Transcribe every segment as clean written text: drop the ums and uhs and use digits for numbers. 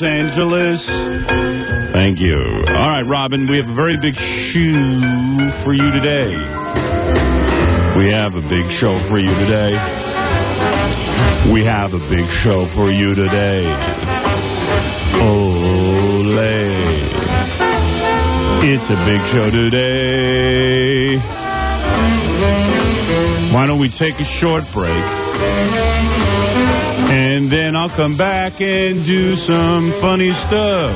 Angeles. Thank you. All right, Robin, we have a very big shoe for you today. We have a big show for you today. We have a big show for you today. Ole. It's a big show today. Why don't we take a short break? And then I'll come back and do some funny stuff.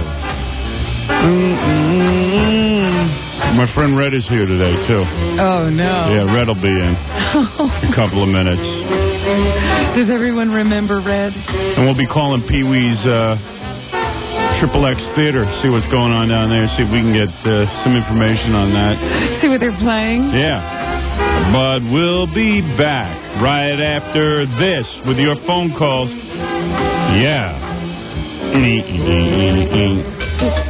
My friend Red is here today, too. Oh, no. Yeah, Red will be in a couple of minutes. Does everyone remember Red? And we'll be calling Pee-wee's XXX Theater, see what's going on down there, see if we can get some information on that. See what they're playing? Yeah. But we'll be back right after this with your phone calls. Yeah. It's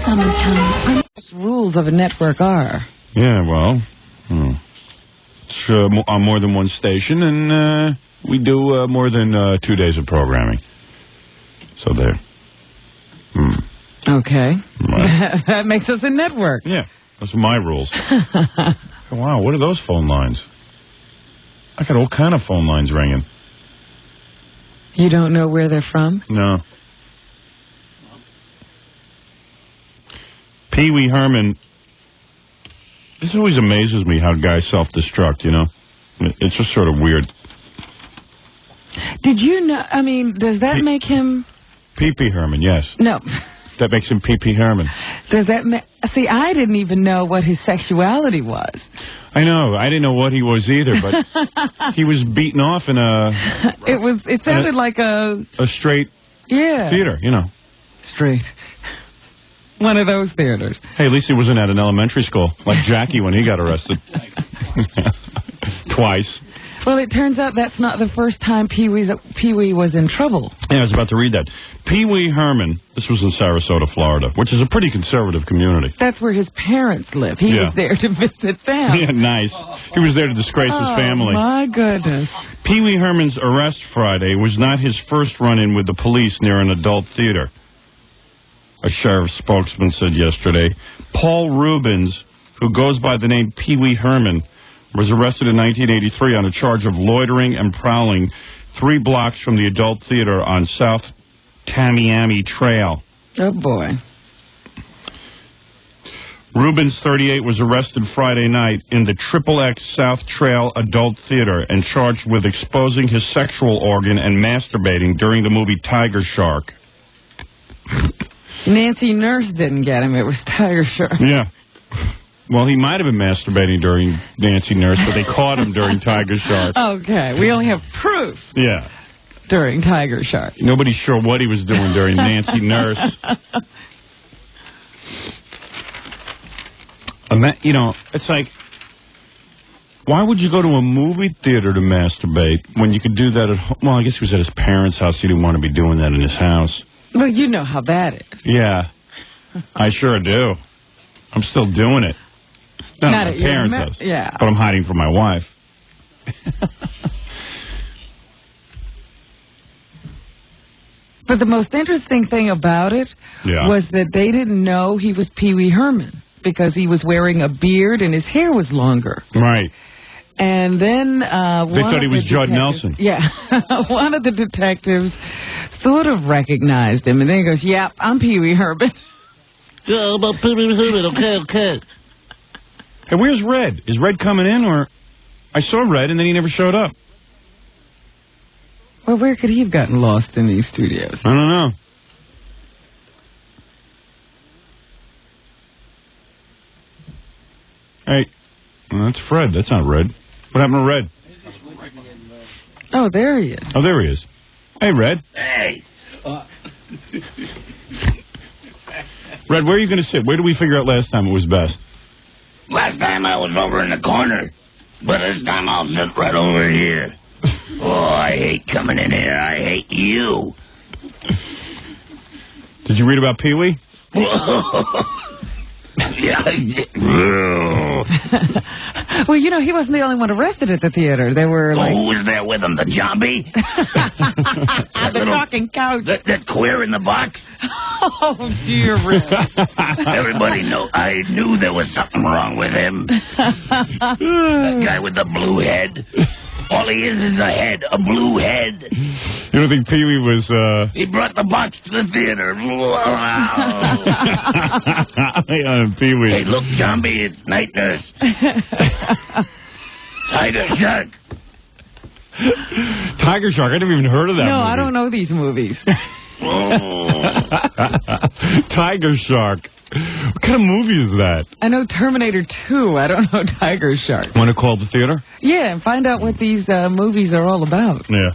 summertime. Rules of a network are. Yeah, well, it's on more than one station, and we do more than 2 days of programming. So there. Okay. Right. That makes us a network. Yeah, those are my rules. Wow, what are those phone lines? I got all kind of phone lines ringing. You don't know where they're from? No. Pee-wee Herman. This always amazes me how guys self-destruct, you know? It's just sort of weird. Did you know, I mean, does that make him... Pee-pee Herman, yes. No. That makes him Pee-pee Herman. Does that see, I didn't even know what his sexuality was. I know. I didn't know what he was either, but he was beaten off in a... It sounded like a straight theater, you know. Straight. One of those theaters. Hey, at least he wasn't at an elementary school, like Jackie when he got arrested. Twice. Well, it turns out that's not the first time Pee-wee was in trouble. Yeah, I was about to read that. Pee-wee Herman, this was in Sarasota, Florida, which is a pretty conservative community. That's where his parents live. He was there to visit them. Yeah, nice. He was there to disgrace his family. My goodness. Pee-wee Herman's arrest Friday was not his first run-in with the police near an adult theater, a sheriff's spokesman said yesterday. Paul Rubens, who goes by the name Pee-wee Herman, was arrested in 1983 on a charge of loitering and prowling 3 blocks from the adult theater on South Tamiami Trail. Oh, boy. Rubens, 38, was arrested Friday night in the XXX South Trail Adult Theater and charged with exposing his sexual organ and masturbating during the movie Tiger Shark. Nancy Nurse didn't get him. It was Tiger Shark. Yeah. Well, he might have been masturbating during Nancy Nurse, but they caught him during Tiger Shark. Okay. We only have proof. Yeah. During Tiger Shark. Nobody's sure what he was doing during Nancy Nurse. You know, it's like, why would you go to a movie theater to masturbate when you could do that at home? Well, I guess he was at his parents' house. He didn't want to be doing that in his house. Well, you know how that is. Yeah. I sure do. I'm still doing it. Not at my parents' house. Yeah. But I'm hiding from my wife. But the most interesting thing about it was that they didn't know he was Pee-wee Herman because he was wearing a beard and his hair was longer. Right. And then they thought he was Judd Nelson. Yeah. One of the detectives sort of recognized him, and then he goes, "Yep, I'm Pee-wee Herman." Yeah, I'm Pee-wee Herman. Okay. Hey, where's Red? Is Red coming in, or... I saw Red, and then he never showed up. Well, where could he have gotten lost in these studios? I don't know. Hey, well, that's Fred. That's not Red. What happened to Red? Oh, there he is. Oh, there he is. Hey, Red. Hey. Red, where are you going to sit? Where did we figure out last time it was best? Last time I was over in the corner, but this time I'll sit right over here. Oh, I hate coming in here. I hate you. Did you read about Pee-wee? Yeah, I did. Well, you know, he wasn't the only one arrested at the theater. There were, like... Who was there with him? The zombie? The talking couch. That queer in the box? Oh, dear, Rick. Everybody I knew there was something wrong with him. That guy with the blue head. All he is a head, a blue head. You don't think Pee-wee was, He brought the box to the theater. Pee-wee. Hey, look, zombie, it's Night Nurse. Tiger Shark. Tiger Shark? I never even heard of that movie. No, I don't know these movies. Tiger Shark. What kind of movie is that? I know Terminator 2. I don't know Tiger Shark. Want to call the theater? Yeah, and find out what these movies are all about. Yeah.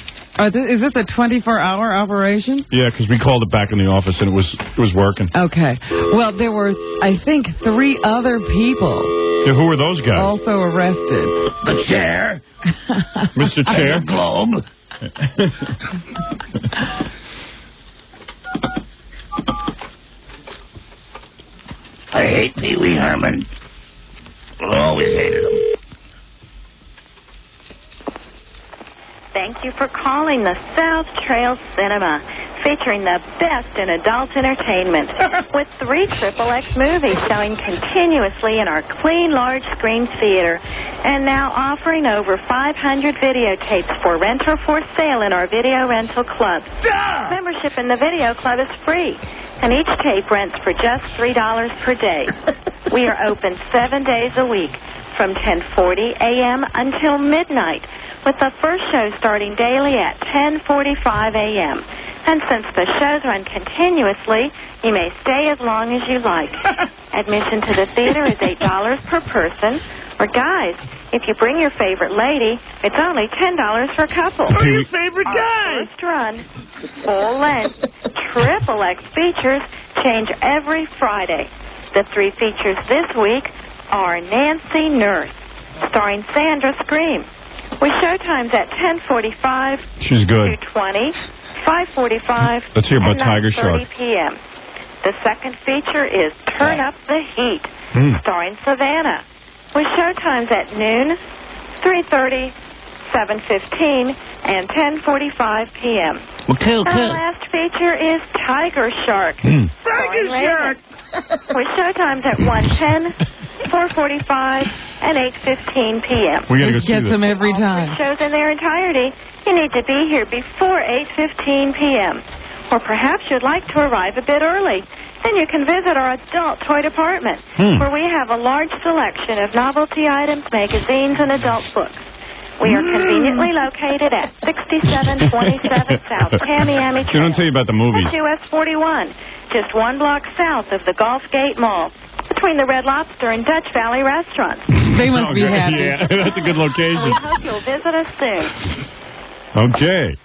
Is this a 24-hour operation? Yeah, because we called it back in the office and it was working. Okay. Well, there were, I think, 3 other people. Yeah, who were those guys? Also arrested. The chair. Mr. Chair? The globe. I hate Pee Wee Herman. Always hated him. Thank you for calling the South Trail Cinema, featuring the best in adult entertainment, with 3 XXX movies showing continuously in our clean, large-screen theater, and now offering over 500 videotapes for rent or for sale in our video rental club. Membership in the video club is free, and each tape rents for just $3 per day. We are open 7 days a week from 10:40 a.m. until midnight, with the first show starting daily at 10:45 a.m. And since the shows run continuously, you may stay as long as you like. Admission to the theater is $8 per person. Or guys, if you bring your favorite lady, it's only $10 for a couple. Or your favorite guy. First run, full length, XXX features change every Friday. The 3 features this week are Nancy Nurse, starring Sandra Scream, with showtimes at 10:45, She's good. 2:20, 5:45, Let's hear about and Tiger Shark. 9:30 p.m. The second feature is Turn Up the Heat, starring Savannah, with showtimes at noon, 3:30, 7:15, and 10:45 p.m. Okay. The last feature is Tiger Shark. Tiger Shark. With showtimes at 1:10, 4:45, and 8:15 p.m. We gotta go It see gets this. them every time. Shows in their entirety. You need to be here before 8:15 p.m. Or perhaps you'd like to arrive a bit early. Then you can visit our adult toy department, where we have a large selection of novelty items, magazines, and adult books. We are conveniently located at 6727 South Tamiami They Trail. don't tell you about the movies. That's US 41, just 1 block south of the Gulf Gate Mall, between the Red Lobster and Dutch Valley restaurants. They must be Okay, happy. Yeah, that's a good location. We hope you'll visit us soon. Okay.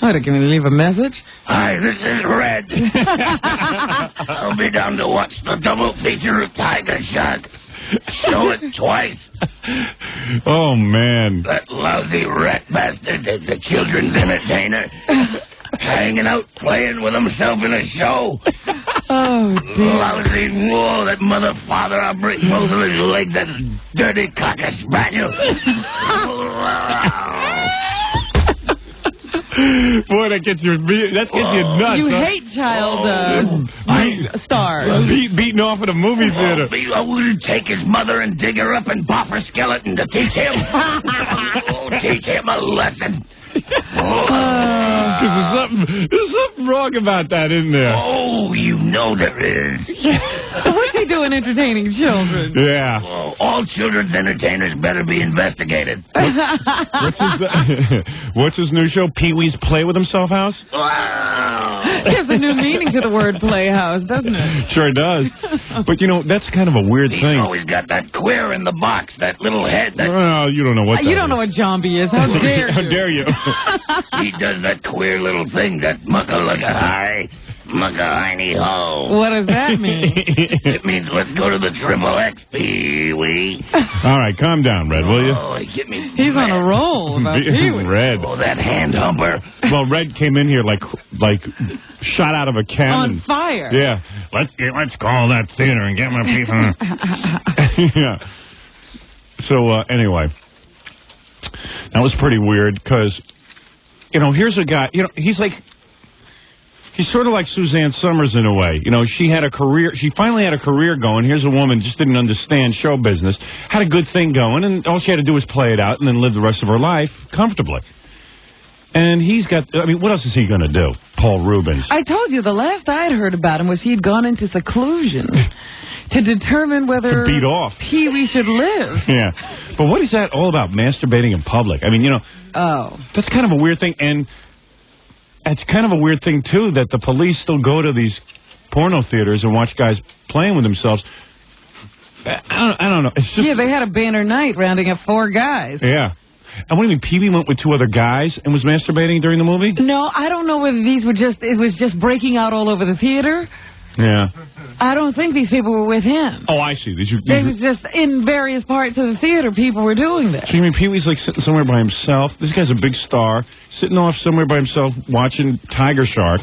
What, can we leave a message? Hi, this is Red. I'll be down to watch the double feature of Tiger Shark. Show it twice. Oh, man. That lousy rat bastard is the children's entertainer. Hanging out, playing with himself in a show. Oh, dear. Lousy, whoa, that mother father, I'll break both of his legs, that dirty cocker spaniel. Boy, that gets you nuts. You huh? hate child stars. Beating off at a movie theater. I wouldn't take his mother and dig her up and pop her skeleton to teach him. Teach him a lesson. There's something wrong about that, isn't there? Oh, you know there is. What's he doing entertaining children? Yeah. Oh, all children's entertainers better be investigated. What's his new show? Pee-wee's Play With Himself House? Wow. Gives a new meaning to the word playhouse, doesn't it? Sure does. But, you know, that's kind of a weird He's thing. always got that queer in the box, that little head. That Well, you don't know what that You don't know is. what zombie is. How dare you? How dare you? he does that queer little thing, that muckalugga high. Muckahiny-ho. What does that mean? It means let's go to the Triple X, Pee-wee. All right, calm down, Red, will you? Oh, get me He's on a roll about Pee-wee. Red. Oh, that hand humper. Well, Red came in here like shot out of a cannon. On fire. Yeah. Let's call that theater and get my people. Yeah. So, anyway, that was pretty weird because, here's a guy, he's sort of like Suzanne Summers in a way. She had a career. She finally had a career going. Here's a woman just didn't understand show business, had a good thing going, and all she had to do was play it out and then live the rest of her life comfortably. And he's got, what else is he going to do? Paul Rubens. I told you, the last I had heard about him was he'd gone into seclusion to determine whether beat off Pee-wee should live. Yeah. But what is that all about, masturbating in public? That's kind of a weird thing. And it's kind of a weird thing, too, that the police still go to these porno theaters and watch guys playing with themselves. I don't know. It's just, yeah, they had a banner night rounding up 4 guys. Yeah. And what do you mean, Pee-wee went with 2 other guys and was masturbating during the movie? No, I don't know whether it was just breaking out all over the theater. Yeah. I don't think these people were with him. Oh, I see. They was just in various parts of the theater, people were doing this. So you mean Pee-wee's like sitting somewhere by himself? This guy's a big star, sitting off somewhere by himself watching Tiger Shark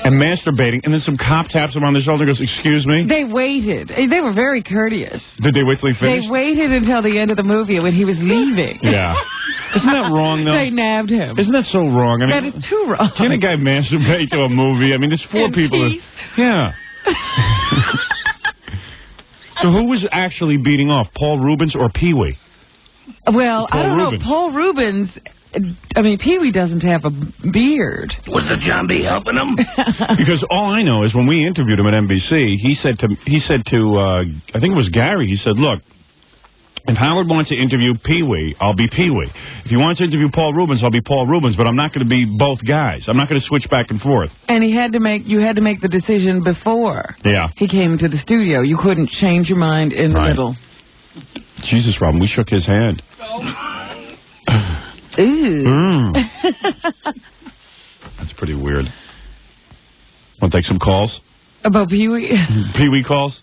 and masturbating, and then some cop taps him on the shoulder and goes, "Excuse me?" They waited. They were very courteous. Did they wait till he finished? They waited until the end of the movie when he was leaving. Yeah. Isn't that wrong, though? They nabbed him. Isn't that so wrong? That is too wrong. Can a guy masturbate to a movie? There's 4 people. Yeah. So who was actually beating off, Paul Rubens or Pee-wee? Well, I don't know. Paul Rubens, Pee-wee doesn't have a beard. Was the zombie helping him? Because all I know is when we interviewed him at NBC, he said to I think it was Gary, he said, "Look, if Howard wants to interview Pee-wee, I'll be Pee-wee. If he wants to interview Paul Rubens, I'll be Paul Rubens, but I'm not going to be both guys. I'm not going to switch back and forth." And you had to make the decision before he came to the studio. You couldn't change your mind in the middle. Jesus, Robin, we shook his hand. Ooh. That's pretty weird. Want to take some calls? About Pee-wee? Pee-wee calls?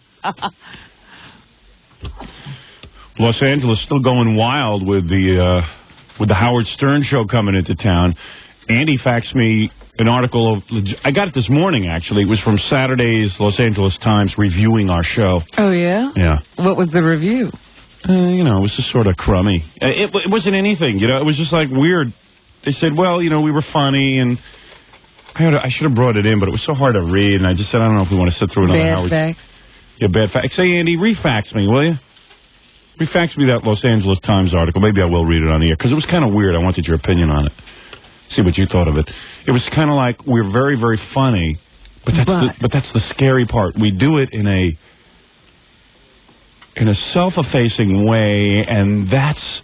Los Angeles still going wild with the Howard Stern show coming into town. Andy faxed me an article I got it this morning, actually. It was from Saturday's Los Angeles Times reviewing our show. Oh, yeah? Yeah. What was the review? It was just sort of crummy. It wasn't anything, it was just like weird. They said, well, we were funny, and I should have brought it in, but it was so hard to read, and I just said, I don't know if we want to sit through another Howard. Bad facts? Yeah, bad facts. Say, Andy, refax me, will you? Refax me that Los Angeles Times article. Maybe I will read it on the air, because it was kind of weird. I wanted your opinion on it. See what you thought of it. It was kind of like, we're very, very funny, but that's the scary part. We do it in a self-effacing way, and that's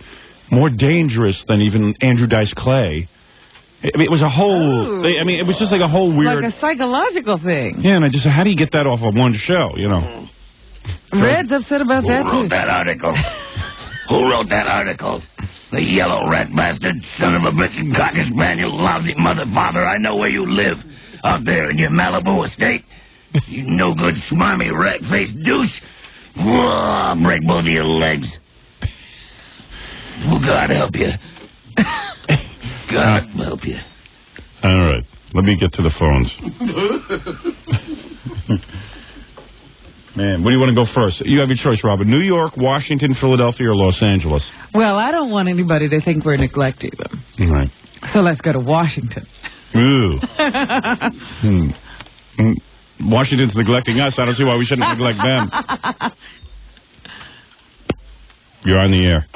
more dangerous than even Andrew Dice Clay. It was a whole... it was just like a whole weird... Like a psychological thing. Yeah, and I just said, how do you get that off of one show, Red's upset about that, too. Who wrote that article? Who wrote that article? The yellow rat bastard, son of a bitch, cocker spaniel, lousy mother father. I know where you live. Out there in your Malibu estate. You no good, smarmy, rat-faced douche. Whoa, I'll break both of your legs. Well, God help you. God help you. All right. Let me get to the phones. Man, where do you want to go first? You have your choice, Robert. New York, Washington, Philadelphia, or Los Angeles? Well, I don't want anybody to think we're neglecting them. All right. So let's go to Washington. Ooh. Washington's neglecting us. I don't see why we shouldn't neglect them. You're on the air.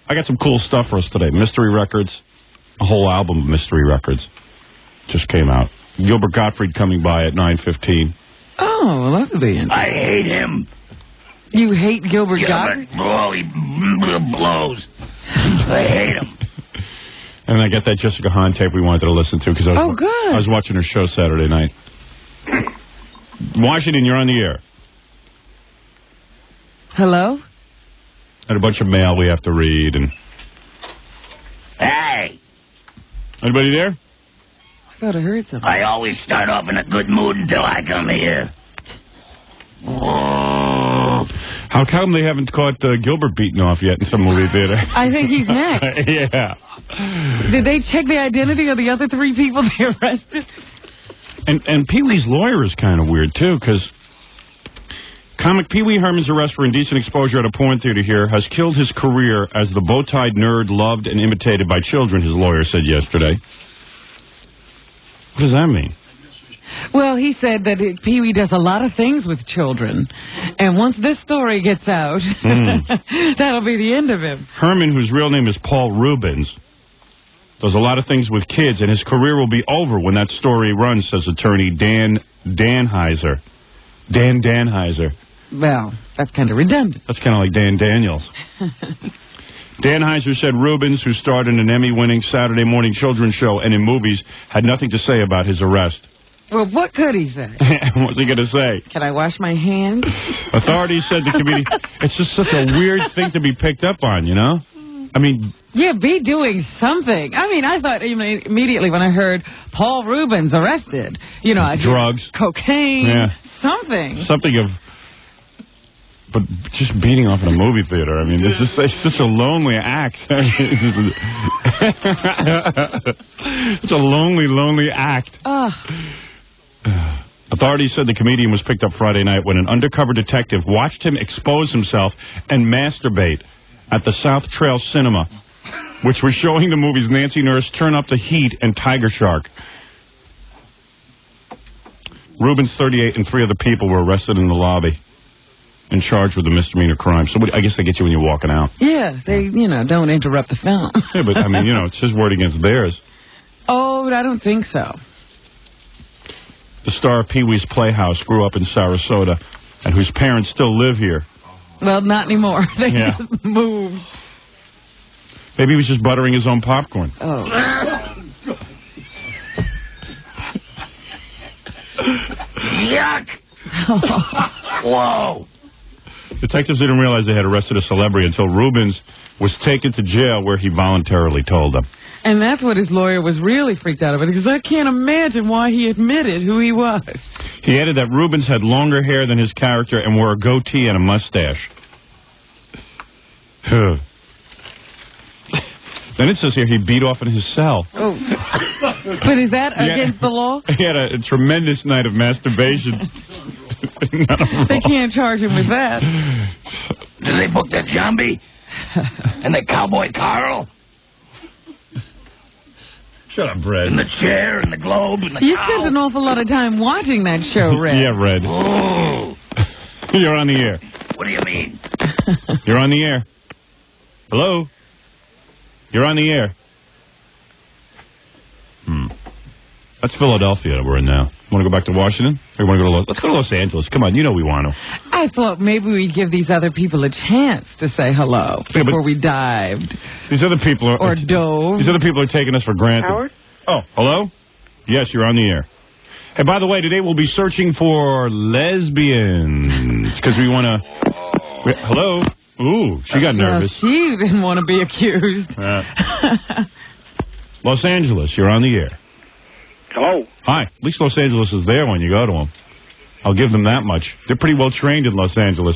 I got some cool stuff for us today. Mystery Records. A whole album of Mystery Records just came out. Gilbert Gottfried coming by at 9:15. Oh, lovely. I hate him. You hate Gilbert Gottfried? Oh, he blows. I hate him. And I got that Jessica Hahn tape we wanted to listen to because I was watching her show Saturday night. Washington, you're on the air. Hello? And a bunch of mail we have to read. And Hey. anybody there? I thought I heard something. I always start off in a good mood until I come here. Oh. How come they haven't caught Gilbert beaten off yet in some movie theater? I think he's next. Yeah. Did they check the identity of the other 3 people they arrested? And Pee Wee's lawyer is kind of weird, too, because comic Pee Wee Herman's arrest for indecent exposure at a porn theater here has killed his career as the bow-tied nerd loved and imitated by children, his lawyer said yesterday. What does that mean? Well, he said that Pee Wee does a lot of things with children, and once this story gets out, that'll be the end of him. Herman, whose real name is Paul Rubens, does a lot of things with kids, and his career will be over when that story runs, says attorney Dan Danheiser. Dan Danheiser. Well, that's kind of redundant. That's kind of like Dan Daniels. Danheiser said Rubens, who starred in an Emmy-winning Saturday morning children's show and in movies, had nothing to say about his arrest. Well, what could he say? What's he going to say? Can I wash my hands? Authorities said the comedian... It's just such a weird thing to be picked up on, you know? I mean... Yeah, be doing something. I mean, I thought immediately when I heard Paul Rubens arrested, you know... Drugs. Cocaine. Yeah. Something. Something of... But just beating off in a movie theater, I mean, it's just a lonely act. It's a lonely act. Authorities said the comedian was picked up Friday night when an undercover detective watched him expose himself and masturbate at the South Trail Cinema, which was showing the movies Nancy Nurse, Turn Up the Heat, and Tiger Shark. Rubens, 38, and 3 other people were arrested in the lobby and charged with a misdemeanor crime. So I guess they get you when you're walking out. Yeah, they, don't interrupt the film. Yeah, but, I mean, it's his word against theirs. Oh, I don't think so. The star of Pee Wee's Playhouse grew up in Sarasota, and whose parents still live here. Well, not anymore. They just moved. Maybe he was just buttering his own popcorn. Oh. Yuck! Whoa! Detectives didn't realize they had arrested a celebrity until Rubens was taken to jail, where he voluntarily told them. And that's what his lawyer was really freaked out about, because I can't imagine why he admitted who he was. He added that Rubens had longer hair than his character and wore a goatee and a mustache. Then it says here he beat off in his cell. Oh. But is that against the law? He had a tremendous night of masturbation. They can't charge him with that. Did they book the zombie? And the cowboy Carl? Shut up, Red. And the chair, and the globe, and the You cow. spent an awful lot of time watching that show, Red. Yeah, Red. Oh. You're on the air. What do you mean? You're on the air. Hello? You're on the air. That's Philadelphia we're in now. Want to go back to Washington? Or you want to go to let's go to Los Angeles. Come on, you know we want to. I thought maybe we'd give these other people a chance to say hello before we dived. These other people are... Or dove. These other people are taking us for granted. Howard? Oh, hello? Yes, you're on the air. Hey, by the way, today we'll be searching for lesbians. Because we want to... Hello? Ooh, she got nervous. Well, she didn't want to be accused. Los Angeles, you're on the air. Hello. Hi. At least Los Angeles is there when you go to them. I'll give them that much. They're pretty well trained in Los Angeles.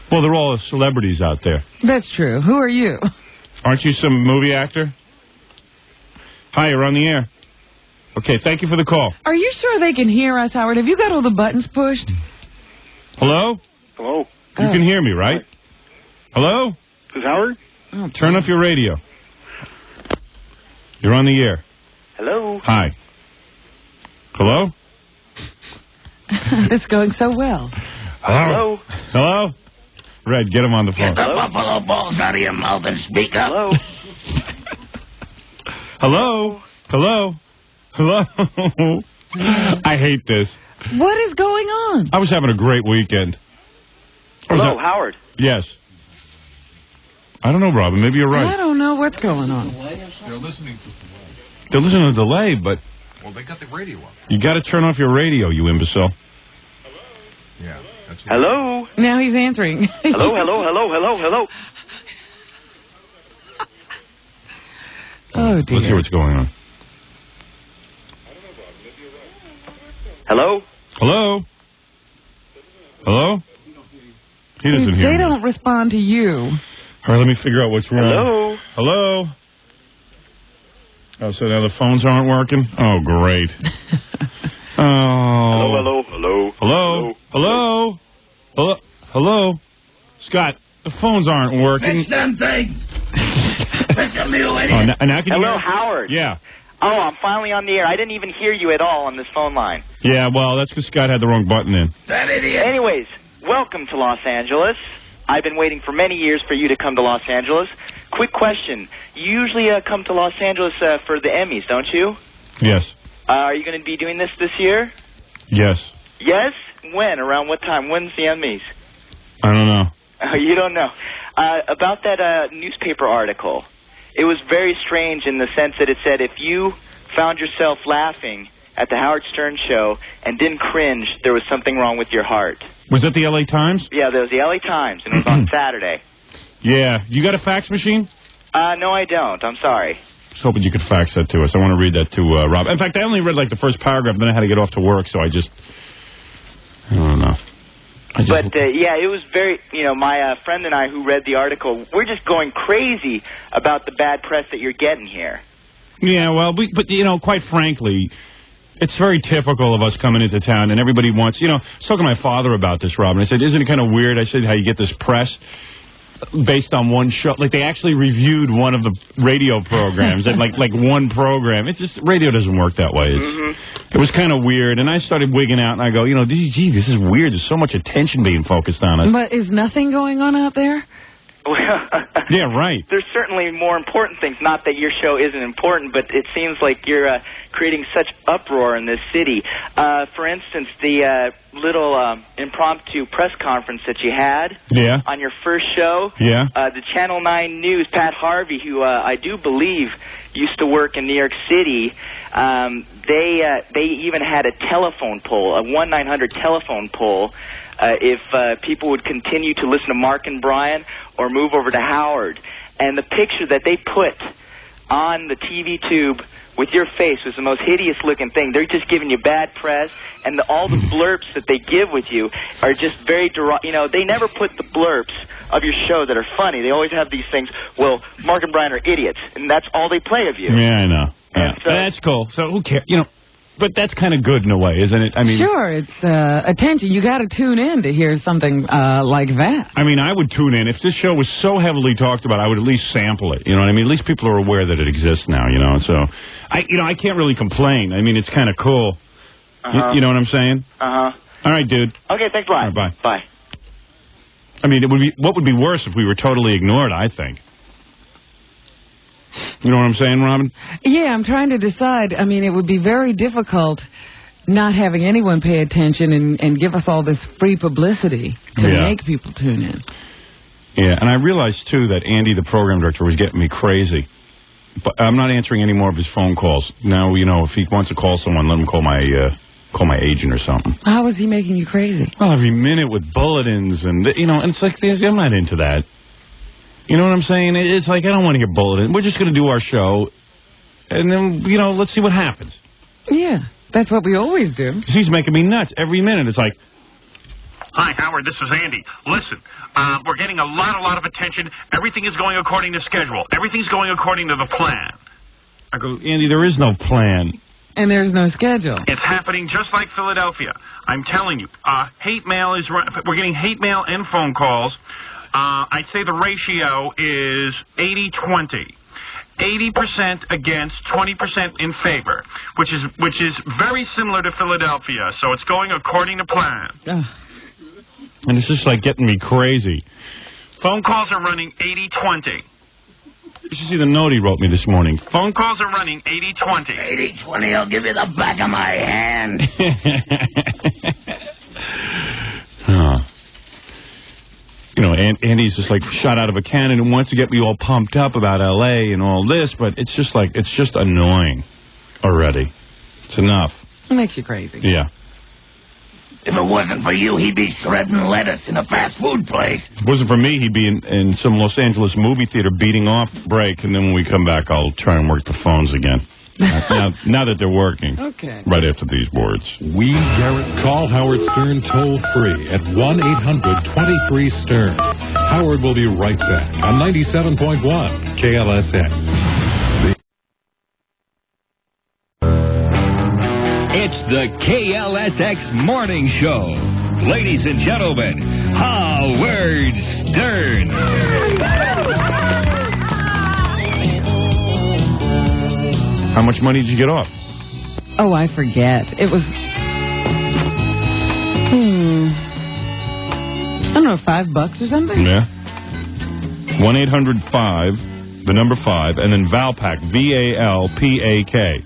Well, they're all celebrities out there. That's true. Who are you? Aren't you some movie actor? Hi, you're on the air. Okay, thank you for the call. Are you sure they can hear us, Howard? Have you got all the buttons pushed? Hello? Hello. You can hear me, right? Hello? This is Howard? Oh, turn off your radio. You're on the air. Hello. Hi. Hello? It's going so well. Hello? Hello? Red, get him on the phone. Get the buffalo balls out of your mouth and speak up. Hello. Hello? Hello? Hello? I hate this. What is going on? I was having a great weekend. Hello, Howard. Yes. I don't know, Robin. Maybe you're right. I don't know what's going on. They're listening to They're listening to the delay, but... Well, they got the radio up. You got to turn off your radio, you imbecile. Yeah. That's Hello. Now he's answering. Hello, hello, hello, hello, hello. Oh, dear. Let's hear what's going on. Hello? Hello? Hello? He doesn't hear They me. don't respond to you. All right, let me figure out what's wrong. Hello? Hello? Oh, so now the phones aren't working? Oh, great. Oh. Hello? Hello? Hello? Hello? Scott, the phones aren't working. Fix them things. Fix them, you idiot. Oh, now can you Hello, hear? Howard. Yeah. Oh, I'm finally on the air. I didn't even hear you at all on this phone line. Yeah, well, that's because Scott had the wrong button in. That idiot. Anyways, welcome to Los Angeles. I've been waiting for many years for you to come to Los Angeles. Quick question. You usually come to Los Angeles for the Emmys, don't you? Yes. Are you going to be doing this year? Yes. Yes? When? Around what time? When's the Emmys? I don't know. You don't know. About that newspaper article, it was very strange in the sense that it said if you found yourself laughing at the Howard Stern show and didn't cringe, there was something wrong with your heart. Was that the L.A. Times? Yeah, there was the LA Times, and it was on Saturday. Yeah. You got a fax machine? No, I don't. I'm sorry. I was hoping you could fax that to us. I want to read that to Rob. In fact, I only read like the first paragraph, then I had to get off to work, so I don't know. But, yeah, it was very, my friend and I who read the article, we're just going crazy about the bad press that you're getting here. Yeah, well, but quite frankly, it's very typical of us coming into town, and everybody wants, I was talking to my father about this, Rob, and I said, isn't it kind of weird? I said, how you get this press based on one show. Like, they actually reviewed one of the radio programs, and like one program. It's just, radio doesn't work that way. It was kind of weird, and I started wigging out, and I go, gee, this is weird. There's so much attention being focused on us. But is nothing going on out there? Yeah, right. There's certainly more important things. Not that your show isn't important, but it seems like you're creating such uproar in this city. For instance, the little impromptu press conference that you had on your first show. Yeah. The Channel 9 News, Pat Harvey, who I do believe used to work in New York City, they even had a telephone poll, a 1-900 telephone poll, if people would continue to listen to Mark and Brian or move over to Howard. And the picture that they put on the TV tube with your face was the most hideous-looking thing. They're just giving you bad press, and all the blurbs that they give with you are just very, they never put the blurbs of your show that are funny. They always have these things, well, Mark and Brian are idiots, and that's all they play of you. Yeah, I know. Yeah. So, that's cool. So who cares? But that's kind of good in a way, isn't it? I mean, sure, it's attention. You got to tune in to hear something like that. I mean, I would tune in. If this show was so heavily talked about, I would at least sample it. You know what I mean? At least people are aware that it exists now, So, I can't really complain. I mean, it's kind of cool. You know what I'm saying? All right, dude. Okay, thanks a lot. All right, bye. Bye. I mean, what would be worse if we were totally ignored, I think. You know what I'm saying, Robin? Yeah, I'm trying to decide. I mean, it would be very difficult not having anyone pay attention and give us all this free publicity to make people tune in. Yeah, and I realized, too, that Andy, the program director, was getting me crazy. But I'm not answering any more of his phone calls. Now, if he wants to call someone, let him call my agent or something. How is he making you crazy? Well, every minute with bulletins and, and it's like, I'm not into that. You know what I'm saying? It's like, I don't want to hear bulletins. We're just going to do our show, and then, let's see what happens. Yeah, that's what we always do. He's making me nuts. Every minute, it's like, hi, Howard, this is Andy. Listen, we're getting a lot of attention. Everything is going according to schedule. Everything's going according to the plan. I go, Andy, there is no plan. And there's no schedule. It's happening just like Philadelphia. I'm telling you. Hate mail we're getting hate mail and phone calls. I'd say the ratio is 80-20. 80% against, 20% in favor, which is very similar to Philadelphia. So it's going according to plan. And it's just like getting me crazy. Phone calls are running 80-20. You should see the note he wrote me this morning. Phone calls are running 80-20. 80-20, I'll give you the back of my hand. Andy's just like shot out of a cannon and wants to get me all pumped up about L.A. and all this, but it's just annoying already. It's enough. It makes you crazy. Yeah. If it wasn't for you, he'd be shredding lettuce in a fast food place. If it wasn't for me, he'd be in some Los Angeles movie theater beating off break, and then when we come back, I'll try and work the phones again. Now that they're working. Okay. Right after these words. Call Howard Stern toll free at 1-800-23-STERN. Howard will be right back on 97.1 KLSX. It's the KLSX Morning Show. Ladies and gentlemen, Howard Stern. How much money did you get off? Oh, I forget. It was, I don't know, $5 or something? Yeah. 1-800-5, the number 5, and then Valpak, V-A-L-P-A-K.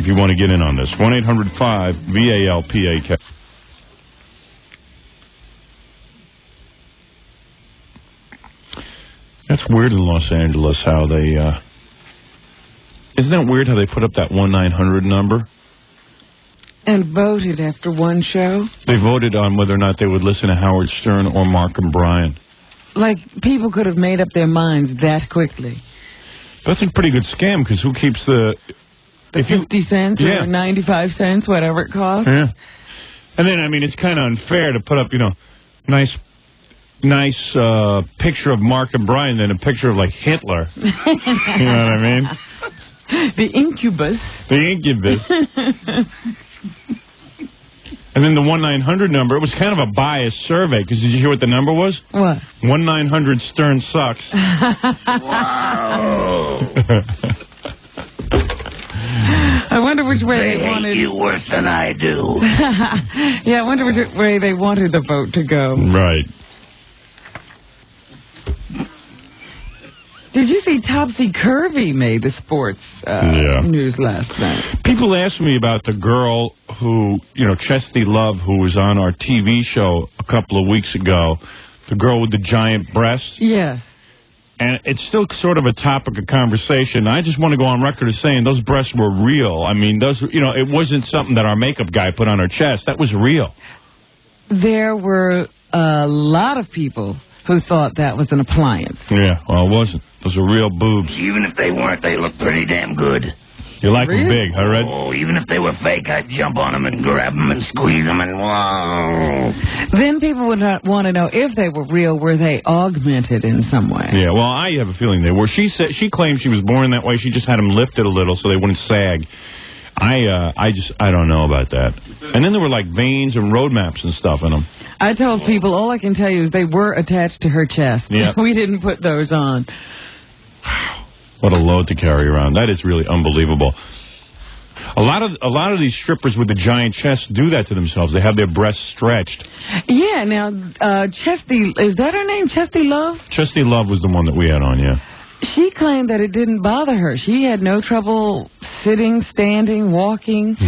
If you want to get in on this. 1-800-5, V-A-L-P-A-K. That's weird in Los Angeles how they, isn't that weird how they put up that 1-900 number? And voted after one show? They voted on whether or not they would listen to Howard Stern or Mark and Brian. Like, people could have made up their minds that quickly. That's a pretty good scam, because who keeps the 50 cents or 95 cents, whatever it costs? Yeah. And then, I mean, it's kind of unfair to put up, nice picture of Mark and Brian than a picture of, like, Hitler. You know what I mean? The incubus. The incubus. And then the 1-900 number, it was kind of a biased survey, because did you hear what the number was? What? 1-900 Stern sucks. Wow. I wonder which way they wanted... hate you worse than I do. Yeah, I wonder which way they wanted the vote to go. Right. Did you see Topsy Curvy made the sports news last night? People ask me about the girl who, Chesty Love, who was on our TV show a couple of weeks ago, the girl with the giant breasts. Yes. And it's still sort of a topic of conversation. I just want to go on record as saying those breasts were real. I mean, those, it wasn't something that our makeup guy put on her chest. That was real. There were a lot of people who thought that was an appliance. Yeah, well, it wasn't. Those are real boobs. Even if they weren't, they look pretty damn good. You like them big, huh, Red? Oh, even if they were fake, I'd jump on them and grab them and squeeze them and wow. Then people would not want to know if they were real, were they augmented in some way? Yeah, well, I have a feeling they were. She claimed she was born that way. She just had them lifted a little so they wouldn't sag. I don't know about that. And then there were like veins and road maps and stuff in them. I told people, all I can tell you is they were attached to her chest. Yeah. We didn't put those on. What a load to carry around. That is really unbelievable. A lot of these strippers with the giant chests do that to themselves. They have their breasts stretched. Yeah, now, Chesty, is that her name, Chesty Love? Chesty Love was the one that we had on, yeah. She claimed that it didn't bother her. She had no trouble sitting, standing, walking.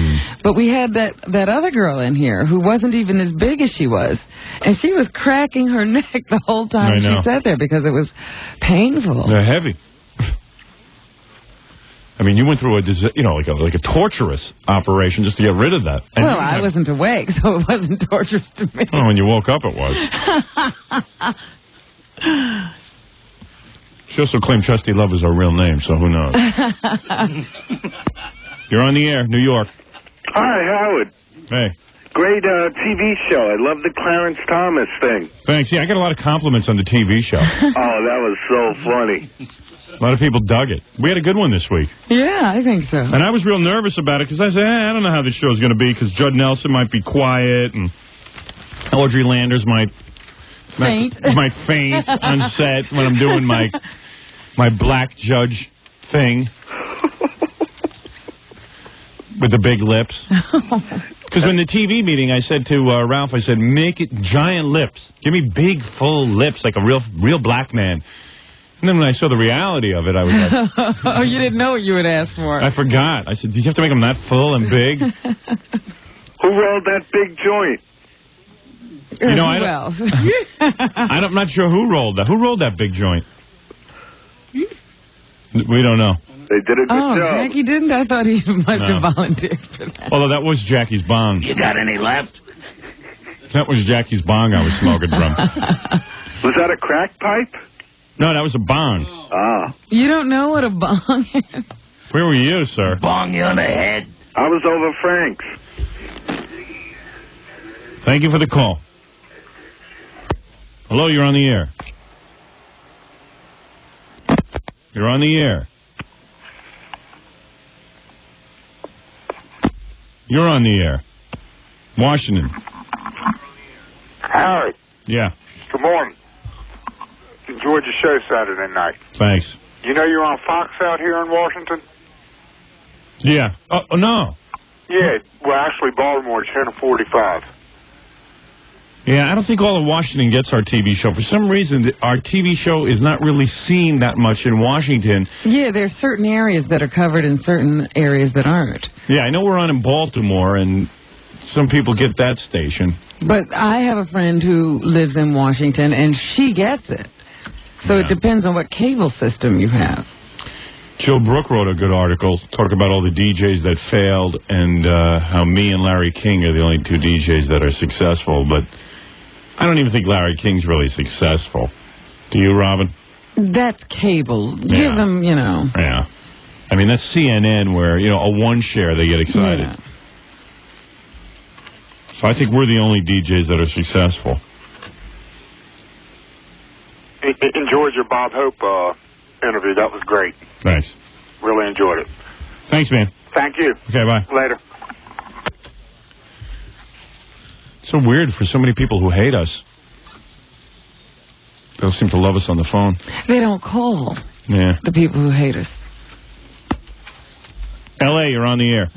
But we had that other girl in here who wasn't even as big as she was. And she was cracking her neck the whole time she sat there because it was painful. They're heavy. I mean, you went through like a torturous operation just to get rid of that. And well, I wasn't awake, so it wasn't torturous to me. Oh, when you woke up, it was. She also claimed Chesty Love is her real name, so who knows? You're on the air, New York. Hi, Howard. Hey. Great TV show. I love the Clarence Thomas thing. Thanks. Yeah, I got a lot of compliments on the TV show. Oh, that was so funny. A lot of people dug it. We had a good one this week. Yeah, I think so. And I was real nervous about it because I said, I don't know how this show's going to be because Judd Nelson might be quiet and Audrey Landers might faint on set when I'm doing my black judge thing with the big lips. Because in the TV meeting, I said to Ralph, I said, make it giant lips. Give me big, full lips like a real black man. And then when I saw the reality of it, I was like... Oh, you didn't know what you would ask for. I forgot. I said, did you have to make them that full and big? Who rolled that big joint? I'm not sure who rolled that. Who rolled that big joint? We don't know. They did a good job. Oh, Jackie didn't? I thought he might have volunteered for that. Although that was Jackie's bong. You got any left? That was Jackie's bong I was smoking from. Was that a crack pipe? No, that was a bong. Ah. You don't know what a bong is? Where were you, sir? Bong you on the head. I was over Frank's. Thank you for the call. Hello, you're on the air. You're on the air. You're on the air. Washington. Howard. Yeah, Good morning. Enjoyed your show Saturday night. thanks. You know you're on Fox out here in Washington? Yeah. Oh, no. Yeah, well, actually, Baltimore, Channel 45. Yeah, I don't think all of Washington gets our TV show. For some reason, our TV show is not really seen that much in Washington. Yeah, there's certain areas that are covered and certain areas that aren't. Yeah, I know we're on in Baltimore, and some people get that station. But I have a friend who lives in Washington, and she gets it. So it depends on what cable system you have. Joe Brook wrote a good article talking about all the DJs that failed and how me and Larry King are the only two DJs that are successful. But I don't even think Larry King's really successful. Do you, Robin? That's cable. Yeah. Give them, you know. Yeah. I mean, that's CNN where, you know, a one share, they get excited. Yeah. So I think we're the only DJs that are successful. Enjoyed your Bob Hope interview. That was great. Thanks. Really enjoyed it. Thanks, man. Thank you. Okay, bye. Later. It's so weird for so many people who hate us. They don't seem to love us on the phone. They don't call Yeah. the people who hate us. L.A., you're on the air.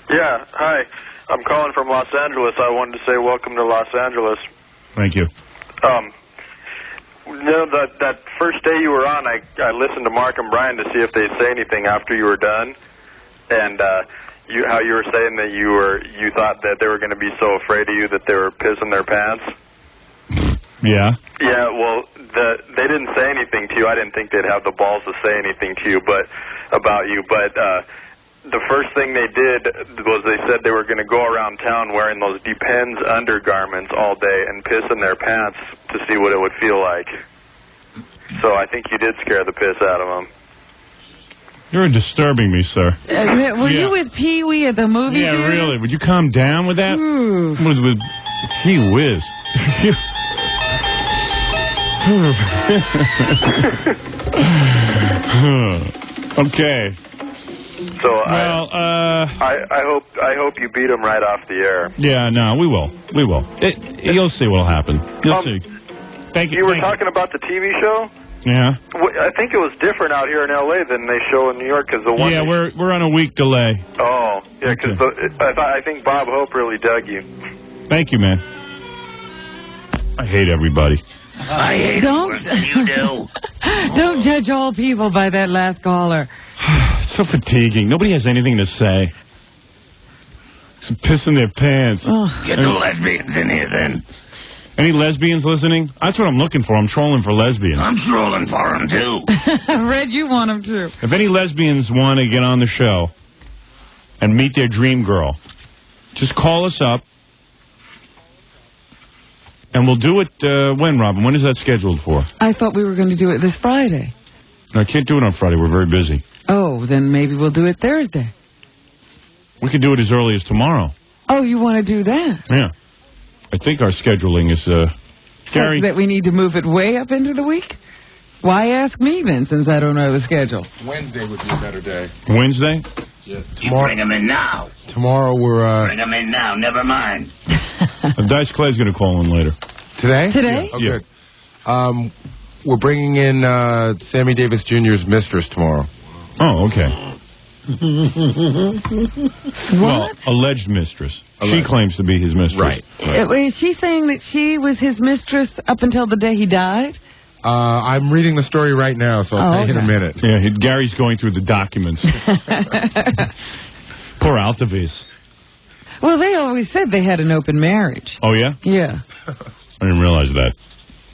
Yeah, hi. I'm calling from Los Angeles. I wanted to say welcome to Los Angeles. Thank you. You know, that first day you were on, I listened to Mark and Brian to see if they'd say anything after you were done, and how you were saying that you thought that they were going to be so afraid of you that they were pissing their pants. Yeah. Yeah, well, they didn't say anything to you. I didn't think they'd have the balls to say anything to you, about you. But the first thing they did was they said they were going to go around town wearing those Depends undergarments all day and piss in their pants to see what it would feel like. So I think you did scare the piss out of them. You're disturbing me, sir. Were you with Pee Wee at the movie Yeah, theater? really. Would you calm down with that? With gee whiz. Okay. So well, I hope you beat them right off the air. Yeah, no, we will. We will. You'll see what'll happen. You'll see. Thank you. You were talking about the TV show? Yeah. I think it was different out here in L.A. than they show in New York because the one. Yeah, we're on a week delay. Oh, yeah, because I think Bob Hope really dug you. Thank you, man. I hate everybody. I hate Don't- worse than you do. Don't judge all people by that last caller. It's so fatiguing. Nobody has anything to say. Some piss in their pants. Get the lesbians in here then. Any lesbians listening? That's what I'm looking for. I'm trolling for lesbians. I'm trolling for them, too. Red, you want them too. If any lesbians want to get on the show and meet their dream girl, just call us up. And we'll do it when, Robin? When is that scheduled for? I thought we were going to do it this Friday. No, I can't do it on Friday. We're very busy. Oh, then maybe we'll do it Thursday. We could do it as early as tomorrow. Oh, you want to do that? Yeah. I think our scheduling is, Gary. That we need to move it way up into the week? Why ask me then, since I don't know the schedule? Wednesday would be a better day. Wednesday? Yeah. You bring them in now. Tomorrow we're, Bring them in now. Never mind. Dice Clay's going to call in later. Today? Today? Yeah. Oh, good. We're bringing in Sammy Davis Jr.'s mistress tomorrow. Oh, okay. Well, alleged mistress. She claims to be his mistress. Right. Is she saying that she was his mistress up until the day he died? I'm reading the story right now, so I'll tell you in a minute. Yeah, Gary's going through the documents. Poor Altavis. Well, they always said they had an open marriage. Oh, yeah? Yeah. I didn't realize that.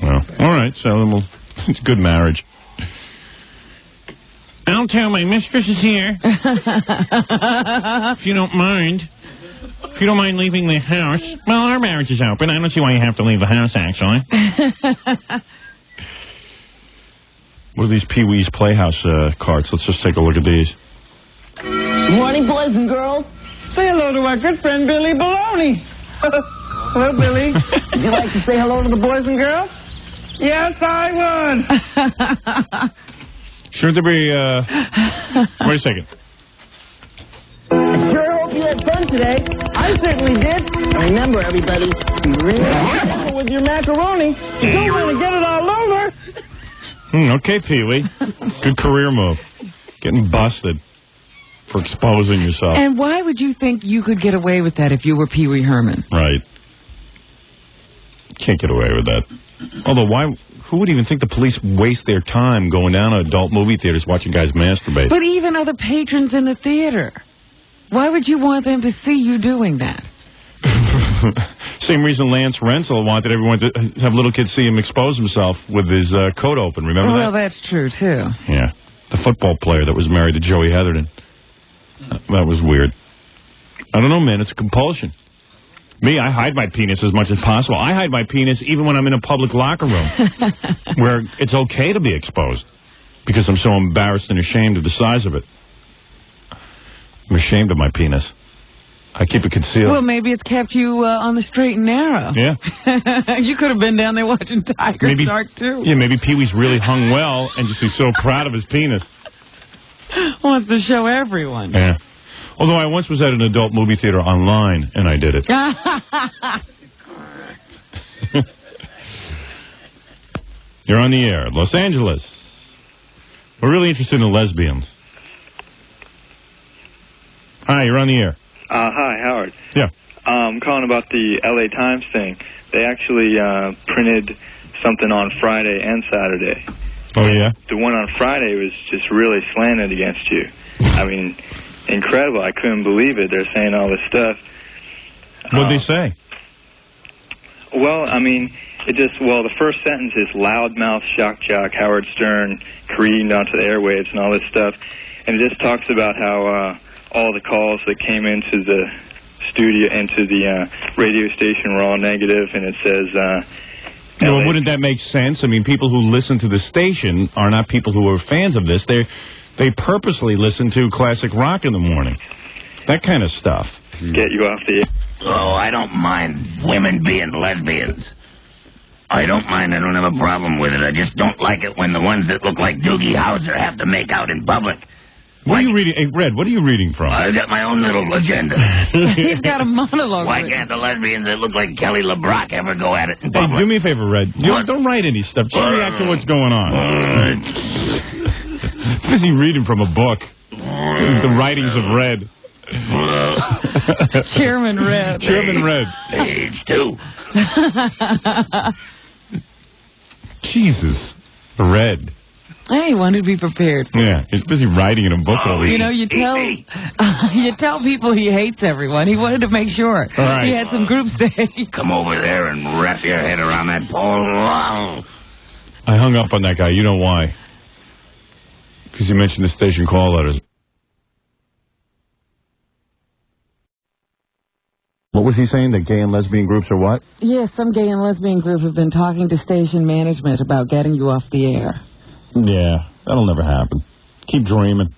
Well, all right, so then it's a good marriage. I'll tell my mistress is here. If you don't mind. If you don't mind leaving the house. Well, our marriage is open. I don't see why you have to leave the house, actually. What are these Pee Wee's Playhouse carts? Let's just take a look at these. morning, boys and girls. Say hello to our good friend Billy Baloney. Hello, Billy. Would you like to say hello to the boys and girls? Yes, I would. Shouldn't there be, wait a second. I sure hope you had fun today. I certainly did. And remember, everybody, be really careful with your macaroni. You don't want to get it all over. Okay, Pee-wee. Good career move. Getting busted for exposing yourself. And why would you think you could get away with that if you were Pee Wee Herman? Right. Can't get away with that. Although, who would even think the police waste their time going down to adult movie theaters watching guys masturbate? But even other patrons in the theater. Why would you want them to see you doing that? Same reason Lance Rensel wanted everyone to have little kids see him expose himself with his coat open. Remember that? Well, that's true, too. Yeah. The football player that was married to Joey Heatherton. That was weird. I don't know, man. It's a compulsion. Me, I hide my penis as much as possible. I hide my penis even when I'm in a public locker room where it's okay to be exposed because I'm so embarrassed and ashamed of the size of it. I'm ashamed of my penis. I keep it concealed. Well, maybe it's kept you on the straight and narrow. Yeah. You could have been down there watching Tiger Shark, too. Yeah, maybe Pee-wee's really hung well and just is so proud of his penis. Wants to show everyone. Yeah. Although I once was at an adult movie theater online, and I did it. You're on the air. Los Angeles. We're really interested in the lesbians. Hi, you're on the air. Hi, Howard. Yeah. I'm calling about the L.A. Times thing. They actually printed something on Friday and Saturday. Oh, yeah? The one on Friday was just really slanted against you. I mean, incredible. I couldn't believe it. They're saying all this stuff. What'd they say? Well, I mean, the first sentence is loudmouth shock jock Howard Stern careened onto the airwaves and all this stuff. And it just talks about how all the calls that came into the studio, into the radio station were all negative, and it says... well, wouldn't that make sense? I mean, people who listen to the station are not people who are fans of this. They purposely listen to classic rock in the morning. That kind of stuff. Get you off the air. Oh, I don't mind women being lesbians. I don't mind. I don't have a problem with it. I just don't like it when the ones that look like Doogie Howser have to make out in public. What are you reading? Hey, Red, what are you reading from? I got my own little agenda. He's got a monologue. Why can't the lesbians that look like Kelly LeBrock ever go at it in public? Hey, do me a favor, Red. Don't write any stuff. Just react to what's going on. Busy reading from a book. The writings of Red. Chairman Red. Chairman Red. Page 2. Jesus. Red. Hey, one to be prepared. Yeah, he's busy writing in a book over You know, you tell people he hates everyone. He wanted to make sure. All right. He had some group stay. Come over there and wrap your head around that pole. I hung up on that guy. You know why? Because you mentioned the station call letters. What was he saying? That gay and lesbian groups are what? Yes, some gay and lesbian groups have been talking to station management about getting you off the air. Yeah, that'll never happen. Keep dreaming.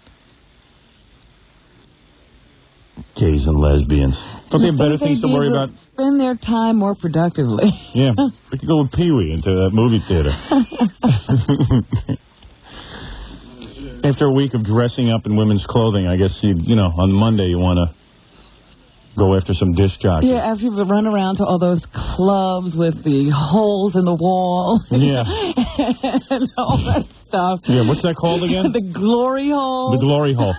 Gays and lesbians. Don't they have better things to worry about? Spend their time more productively. Yeah, we could go with Pee-wee into that movie theater. After a week of dressing up in women's clothing, I guess on Monday you want to go after some disc jockeys. Yeah, after you run around to all those clubs with the holes in the wall. Yeah. And all that stuff. Yeah, what's that called again? The glory hole. The glory hole.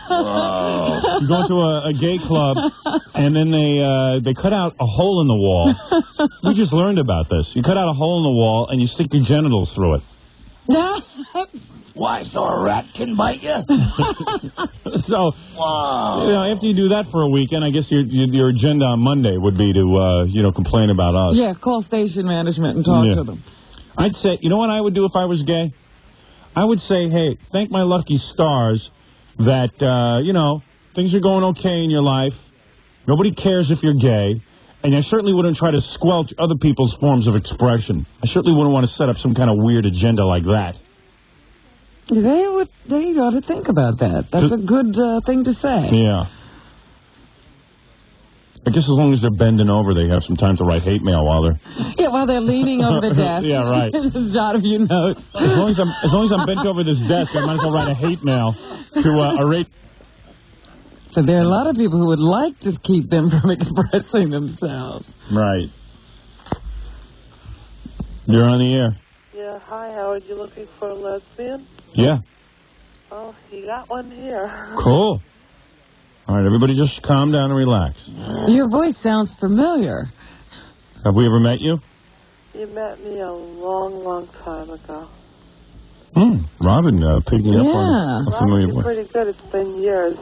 You go into a gay club, and then they cut out a hole in the wall. We just learned about this. You cut out a hole in the wall, and you stick your genitals through it. Why, so a rat can bite you? So, after you do that for a weekend, I guess your agenda on Monday would be to, complain about us. Yeah, call station management and talk to them. I'd say, you know what I would do if I was gay? I would say, hey, thank my lucky stars that, things are going okay in your life. Nobody cares if you're gay. And I certainly wouldn't try to squelch other people's forms of expression. I certainly wouldn't want to set up some kind of weird agenda like that. They ought to think about that. That's a good thing to say. Yeah. I guess as long as they're bending over, they have some time to write hate mail while they're... Yeah, while they're leaning over the desk. Yeah, right. Jot a few notes. As long as I'm bent over this desk, I might as well write a hate mail to a rate... So there are a lot of people who would like to keep them from expressing themselves. Right. You're on the air. Yeah, hi, Howard. You looking for a lesbian? Yeah. Oh, you got one here. Cool. All right, everybody just calm down and relax. Your voice sounds familiar. Have we ever met you? You met me a long, long time ago. Robin, picking up on a familiar Robin's voice. pretty good. It's been years.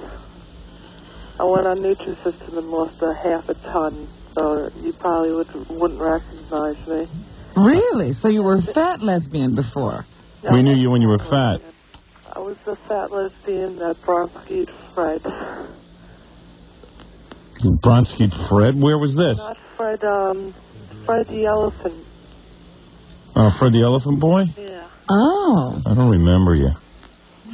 I went on Nutrisystem and lost a half a ton, so you probably wouldn't recognize me. Really? So you were a fat lesbian before? Yeah, We knew you when you were fat. I was the fat lesbian that bronchied Fred. Bronski Fred? Where was this? Not Fred, Fred the Elephant. Fred the Elephant Boy? Yeah. Oh. I don't remember you.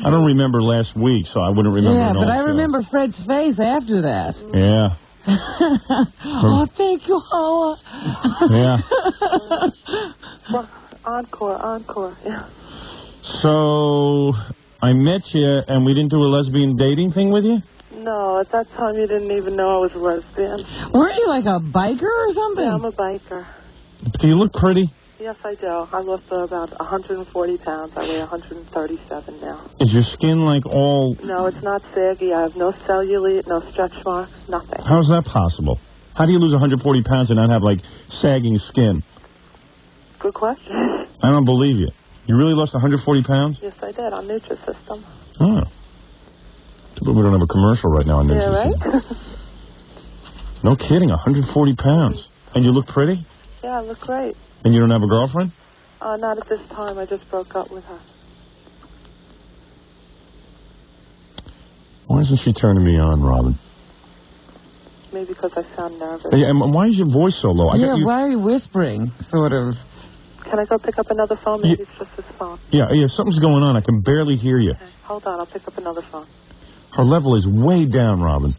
I don't remember last week, so I wouldn't remember. Yeah, an but old I show. remember Fred's face after that. Yeah. Oh, thank you, Howard. Yeah. Well, encore, yeah. So, I met you, and we didn't do a lesbian dating thing with you? No, at that time you didn't even know I was a lesbian. Weren't you like a biker or something? Yeah, I'm a biker. Do you look pretty? Yes, I do. I lost about 140 pounds. I weigh 137 now. Is your skin like all... No, it's not saggy. I have no cellulite, no stretch marks, nothing. How's that possible? How do you lose 140 pounds and not have, like, sagging skin? Good question. I don't believe you. You really lost 140 pounds? Yes, I did, on Nutrisystem. Oh. Too bad we don't have a commercial right now on Yeah, Nutrisystem. right? No kidding, 140 pounds. And you look pretty? Yeah, I look great. And you don't have a girlfriend? Not at this time. I just broke up with her. Why isn't she turning me on, Robin? Maybe because I sound nervous. Hey, and why is your voice so low? Why are you whispering, sort of? Can I go pick up another phone? Maybe it's just this phone. Yeah, something's going on. I can barely hear you. Okay, hold on. I'll pick up another phone. Her level is way down, Robin.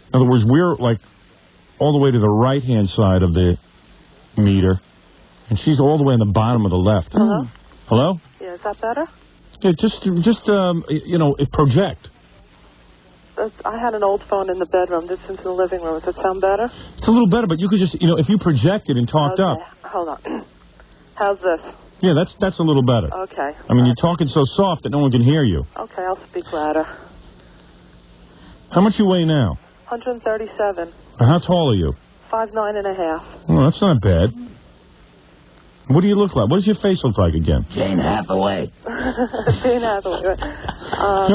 In other words, we're like all the way to the right-hand side of the meter, and she's all the way on the bottom of the left. Hello? Hello? Yeah, is that better? Yeah, just project. I had an old phone in the bedroom. This is in the living room. Does it sound better? It's a little better, but you could just, if you projected and talked up. Hold on. How's this? Yeah, that's a little better. Okay. I mean, you're talking so soft that no one can hear you. Okay, I'll speak louder. How much you weigh now? 137. Or how tall are you? 5'9.5". Well, that's not bad. What do you look like? What does your face look like again? Jane Hathaway. Jane Hathaway.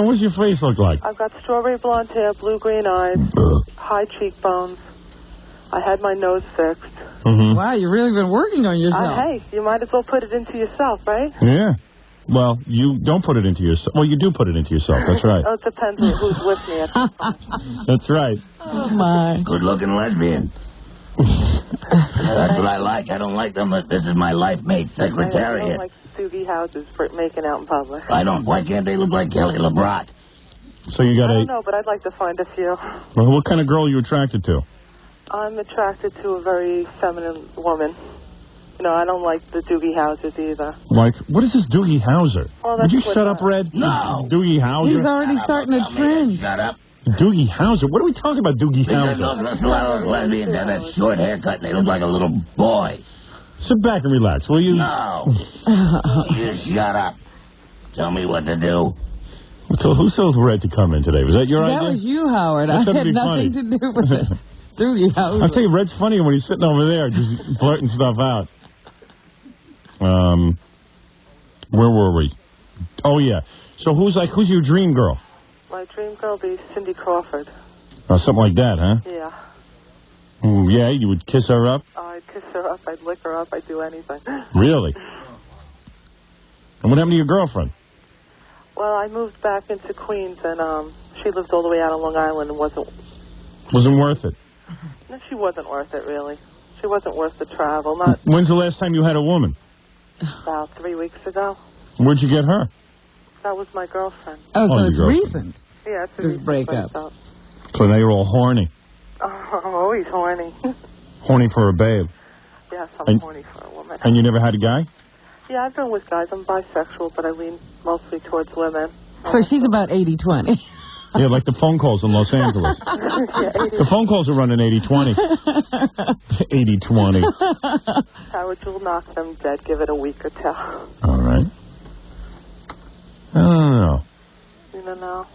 What does your face look like? I've got strawberry blonde hair, blue-green eyes, high cheekbones. I had my nose fixed. Mm-hmm. Wow, you've really been working on yourself. Hey, you might as well put it into yourself, right? Yeah. Well, you don't put it into yourself. Well, you do put it into yourself. That's right. Oh, it depends on who's with me at the time. That's right. Oh, my. Good-looking lesbian. That's what I like. I don't like them. This is my life mate, I Secretariat. don't like Doogie houses for making out in public. I don't. Why can't they look like Kelly LeBron? So you got I don't know, but I'd like to find a few. Well, what kind of girl are you attracted to? I'm attracted to a very feminine woman. I don't like the Doogie Howsers either. Like, what is this Doogie Howser? Well, Would you that's shut up, Red? No. Doogie Howser? He's already starting a trend. Shut up. Doogie Howser? What are we talking about, Doogie Because Howser? a lot of those lesbians have that short haircut and they look like a little boy. Sit back and relax, will you? No. You shut up. Tell me what to do. So who told Red to come in today? Was that your idea? That was you, Howard. That's I gotta had be nothing funny. to do with it. Doogie Howser. I'll tell you, Red's funnier when he's sitting over there just blurting stuff out. Where were we? Oh, yeah. So who's your dream girl? My dream girl would be Cindy Crawford. Something like that, huh? Yeah. Yeah, you would kiss her up? I'd kiss her up. I'd lick her up. I'd do anything. Really? And what happened to your girlfriend? Well, I moved back into Queens, and she lived all the way out on Long Island and wasn't worth it. No, she wasn't worth it, really. She wasn't worth the travel. Not When's the last time you had a woman? about 3 weeks ago. Where'd you get her? That was my girlfriend. Oh, so your it's girlfriend. recent. Yeah, it's a This recent breakup. breakup. So now you're all horny. I'm always horny. Horny for a babe. Yes, I'm horny for a woman. And you never had a guy? Yeah, I've been with guys. I'm bisexual, but I lean mostly towards women. So she's about 80-20. Yeah, like the phone calls in Los Angeles. The phone calls are running 80-20. 80-20. Howard, you'll knock them dead. Give it a week or two. All right. I don't know. You don't know?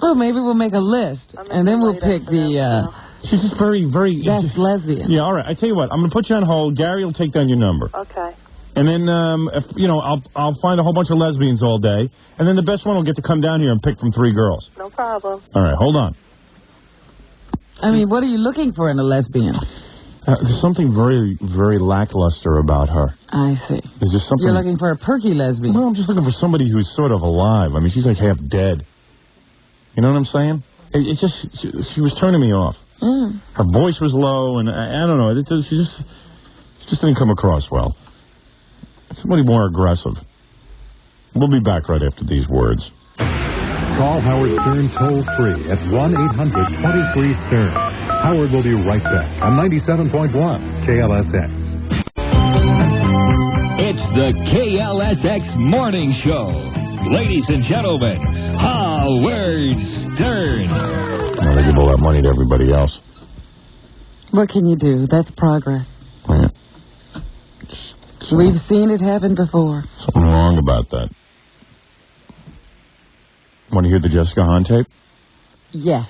Well, maybe we'll make a list, and then we'll pick the... She's just very, very... That's lesbian. Yeah, all right. I tell you what. I'm going to put you on hold. Gary will take down your number. Okay. And then, if I'll find a whole bunch of lesbians all day, and then the best one will get to come down here and pick from 3 girls. No problem. All right, hold on. I mean, what are you looking for in a lesbian? There's something very, very lackluster about her. I see. There's just something... You're looking for a perky lesbian. No, I'm just looking for somebody who's sort of alive. I mean, she's like half dead. You know what I'm saying? It just... She was turning me off. Mm. Her voice was low, and I don't know. She just didn't come across well. Somebody more aggressive. We'll be back right after these words. Call Howard Stern toll-free at 1-800-23-STERN. Howard will be right back on 97.1 KLSX. It's the KLSX Morning Show. Ladies and gentlemen, Howard Stern. Well, they give all that money to everybody else. What can you do? That's progress. Yeah. We've seen it happen before. Something wrong about that. Want to hear the Jessica Hahn tape? Yes.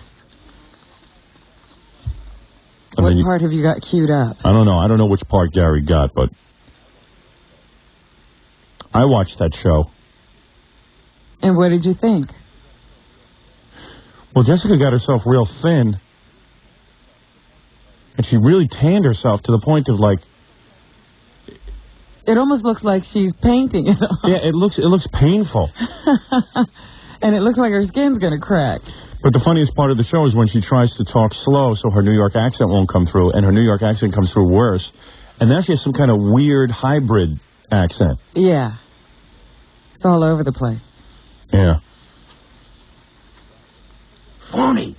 And what part have you got queued up? I don't know. I don't know which part Gary got, but I watched that show. And what did you think? Well, Jessica got herself real thin, and she really tanned herself to the point of, like... It almost looks like she's painting it on. Yeah, it looks painful. And it looks like her skin's going to crack. But the funniest part of the show is when she tries to talk slow so her New York accent won't come through, and her New York accent comes through worse. And now she has some kind of weird hybrid accent. Yeah. It's all over the place. Yeah. Phony.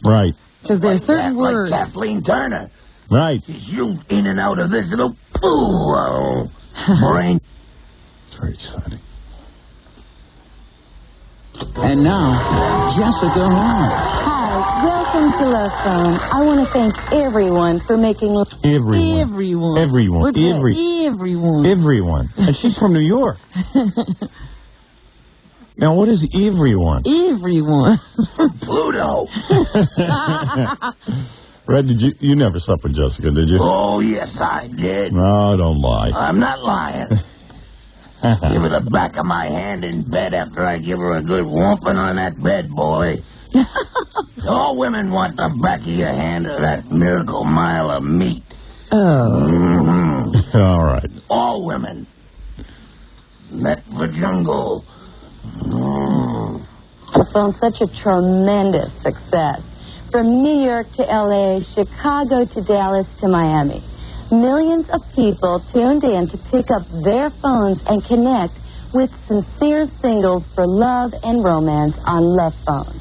Right. Because there's certain words. Like Kathleen Turner. Right. She's zoomed in and out of this little brain. It's very exciting. And now, Jessica Hahn. Hi, welcome to Love Phone. I want to thank everyone for making... Everyone. And she's from New York. Now, what is everyone? Everyone. Pluto. Red, you never slept with Jessica, did you? Oh, yes, I did. No, don't lie. I'm not lying. Give her the back of my hand in bed after I give her a good whomping on that bed, boy. All women want the back of your hand or that miracle mile of meat. Oh. Mm-hmm. All right. All women. That jungle. It's been such a tremendous success. From New York to L.A., Chicago to Dallas to Miami. Millions of people tuned in to pick up their phones and connect with sincere singles for love and romance on Love Phone.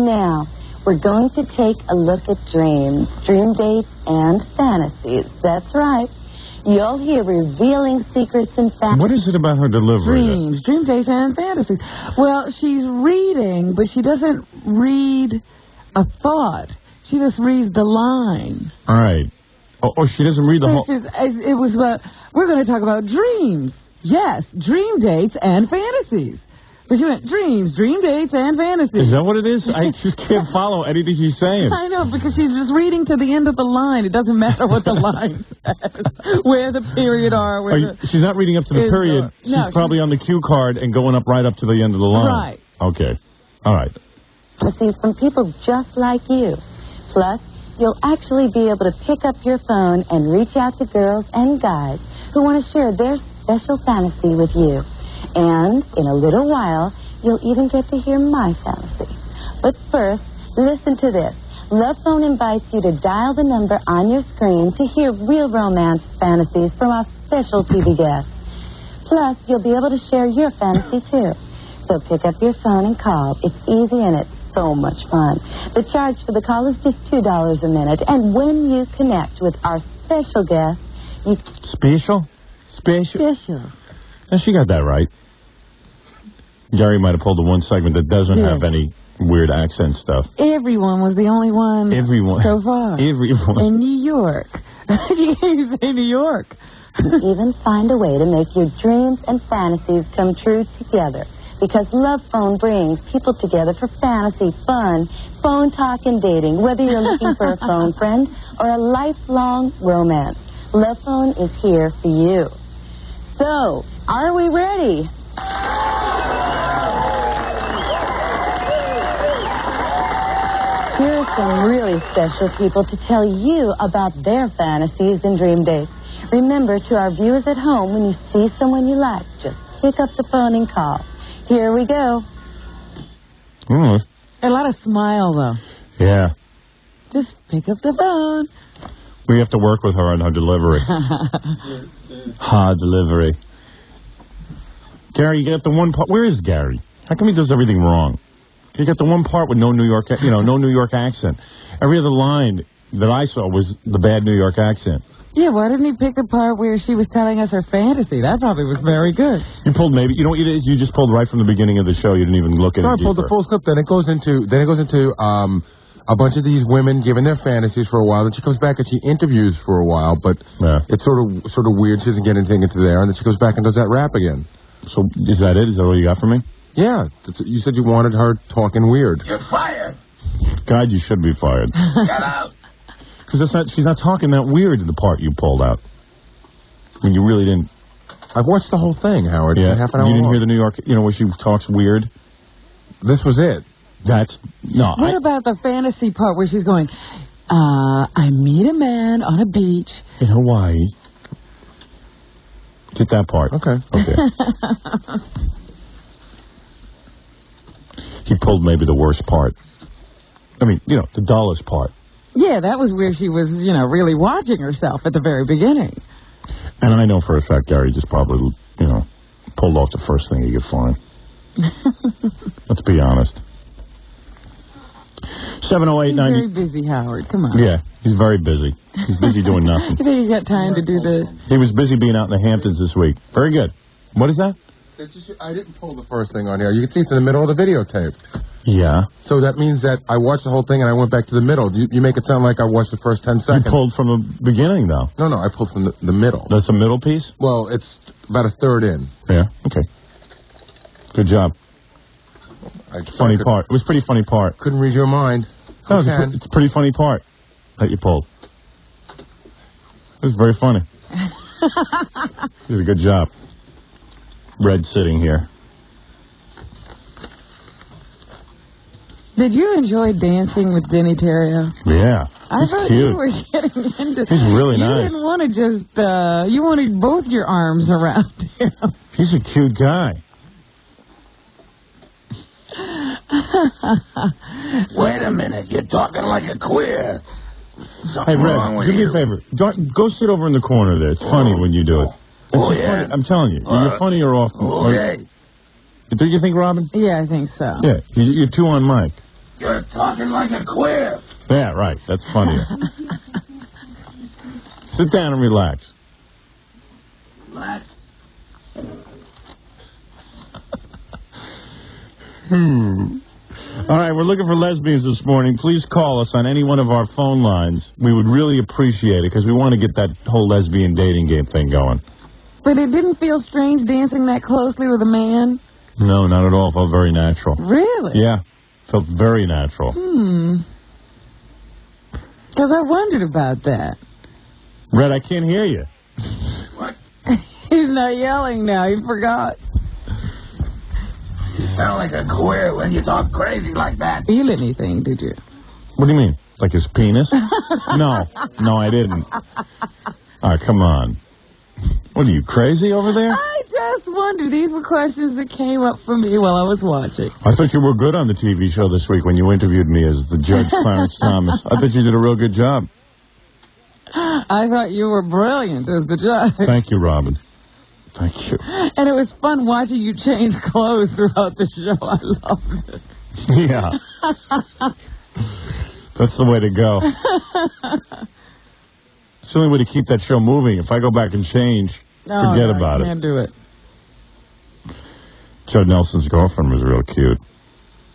Now, we're going to take a look at dreams, dream dates, and fantasies. That's right. You'll hear revealing secrets and facts. What is it about her delivery? Dreams, dream dates, and fantasies. Well, she's reading, but she doesn't read a thought. She just reads the line. All right. Oh, she doesn't read the whole... We're going to talk about dreams. Yes, dream dates and fantasies. But you went dreams, dream dates, and fantasies. Is that what it is? I just can't follow anything she's saying. I know, because she's just reading to the end of the line. It doesn't matter what the line says, where the period are. She's not reading up to the period. No, she's probably on the cue card and going up right up to the end of the line. Right. Okay. All right. To see from people just like you. Plus, you'll actually be able to pick up your phone and reach out to girls and guys who want to share their special fantasy with you. And in a little while, you'll even get to hear my fantasy. But first, listen to this. Love Phone invites you to dial the number on your screen to hear real romance fantasies from our special TV guests. Plus, you'll be able to share your fantasy, too. So pick up your phone and call. It's easy and it's so much fun. The charge for the call is just $2 a minute. And when you connect with our special guest, you... Special? And she got that right. Gary might have pulled the one segment that doesn't have any weird accent stuff. Everyone was the only one so far. Everyone. In New York. You can't say New York. You even find a way to make your dreams and fantasies come true together. Because Love Phone brings people together for fantasy, fun, phone talk, and dating. Whether you're looking for a phone friend or a lifelong romance, Love Phone is here for you. So, are we ready? Here are some really special people to tell you about their fantasies and dream dates. Remember, to our viewers at home, when you see someone you like, just pick up the phone and call. Here we go. A lot of smile, though. Yeah. Just pick up the phone. We have to work with her on her delivery. Delivery. Gary, you got the one part. Where is Gary? How come he does everything wrong? You got the one part with no New York accent. Every other line that I saw was the bad New York accent. Yeah, why didn't he pick the part where she was telling us her fantasy? That probably was very good. You pulled what you did is you just pulled right from the beginning of the show. You didn't even look at it. I pulled the full script. Then it goes into a bunch of these women giving their fantasies for a while. Then she comes back and she interviews for a while, but it's sort of weird. She doesn't get anything into there, and then she goes back and does that rap again. So is that it? Is that all you got for me? Yeah. You said you wanted her talking weird. You're fired. God, you should be fired. Get out. Because she's not talking that weird in the part you pulled out. I mean, you really didn't. I've watched the whole thing, Howard. Yeah. Half an hour You didn't long. hear the New York, where she talks weird? This was it. What about the fantasy part where she's going, I meet a man on a beach in Hawaii. Get that part. Okay. He pulled maybe the worst part. I mean, the dullest part. Yeah, that was where she was, really watching herself at the very beginning. And I know for a fact Gary just probably, pulled off the first thing he could find. Let's be honest. 708 He's very busy, Howard. Come on. Yeah, he's very busy. He's busy doing nothing. You think he's got time to do this? He was busy being out in the Hamptons this week. Very good. What is that? I didn't pull the first thing on here. You can see it's in the middle of the videotape. Yeah. So that means that I watched the whole thing and I went back to the middle. You make it sound like I watched the first 10 seconds. You pulled from the beginning, though. No, I pulled from the middle. That's a middle piece? Well, it's about a third in. Yeah, okay. Good job. Funny part. It was a pretty funny part. Couldn't read your mind. No, it's a pretty funny part that you pulled. It was very funny. You did a good job. Red sitting here. Did you enjoy dancing with Denny Terrio? Yeah. I thought cute. you were getting into... He's really nice. You didn't want to just... you wanted both your arms around him. He's a cute guy. Wait a minute. You're talking like a queer. Hey, Red, do me a favor. Go sit over in the corner there. It's funny when you do it. It's yeah. funny. I'm telling you. You're funny or off. Okay. Do you think, Robin? Yeah, I think so. Yeah. You're two on mic. You're talking like a queer. Yeah, right. That's funnier. Sit down and relax. Relax. All right, we're looking for lesbians this morning. Please call us on any one of our phone lines. We would really appreciate it because we want to get that whole lesbian dating game thing going. But it didn't feel strange dancing that closely with a man? No, not at all. It felt very natural. Really? Yeah. Felt very natural. Because I wondered about that. Red, I can't hear you. What? He's not yelling now. He forgot. You sound like a queer when you talk crazy like that. Feel anything, did you? What do you mean? Like his penis? No, I didn't. All right, come on. What, are you crazy over there? I just wondered. These were questions that came up for me while I was watching. I thought you were good on the TV show this week when you interviewed me as the Judge Clarence Thomas. I thought you did a real good job. I thought you were brilliant as the judge. Thank you, Robin. Thank you. And it was fun watching you change clothes throughout the show. I loved it. Yeah. That's the way to go. It's the only way to keep that show moving. If I go back and change, forget about it. Can't do it. Judd Nelson's girlfriend was real cute.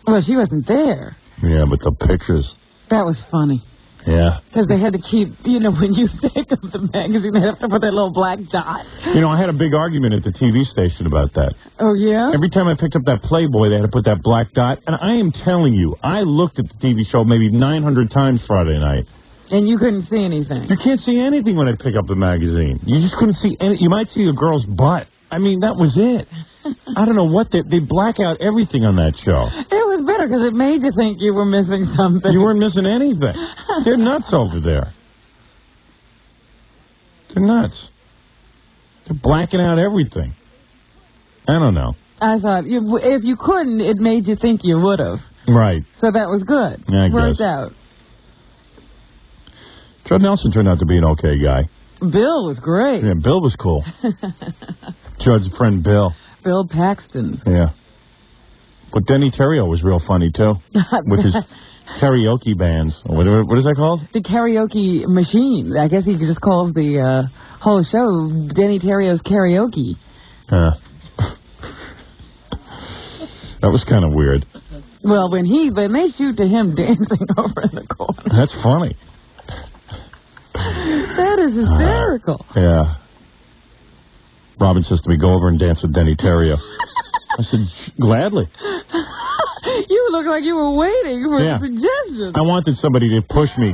Well, she wasn't there. Yeah, but the pictures. That was funny. Yeah. Because they had to keep, when you pick up the magazine, they have to put that little black dot. I had a big argument at the TV station about that. Oh, yeah? Every time I picked up that Playboy, they had to put that black dot. And I am telling you, I looked at the TV show maybe 900 times Friday night. And you couldn't see anything. You can't see anything when I pick up the magazine. You just couldn't see any. You might see a girl's butt. I mean, that was it. I don't know what they black out everything on that show. It was better because it made you think you were missing something. You weren't missing anything. They're nuts over there. They're nuts. They're blacking out everything. I don't know. I thought if you couldn't, it made you think you would have. Right. So that was good. Yeah, I Worked guess. out. Judd Nelson turned out to be an okay guy. Bill was great. Yeah, Bill was cool. Judd's friend Bill. Bill Paxton. Yeah. But Denny Terrio was real funny, too. With his karaoke bands. What is that called? The karaoke machine. I guess he just calls the whole show Denny Terrio's Karaoke. That was kind of weird. Well, when they shoot to him dancing over in the corner. That's funny. That is hysterical. Yeah. Robin says to me, go over and dance with Denny Terrio. I said, gladly. You look like you were waiting for a suggestion. I wanted somebody to push me.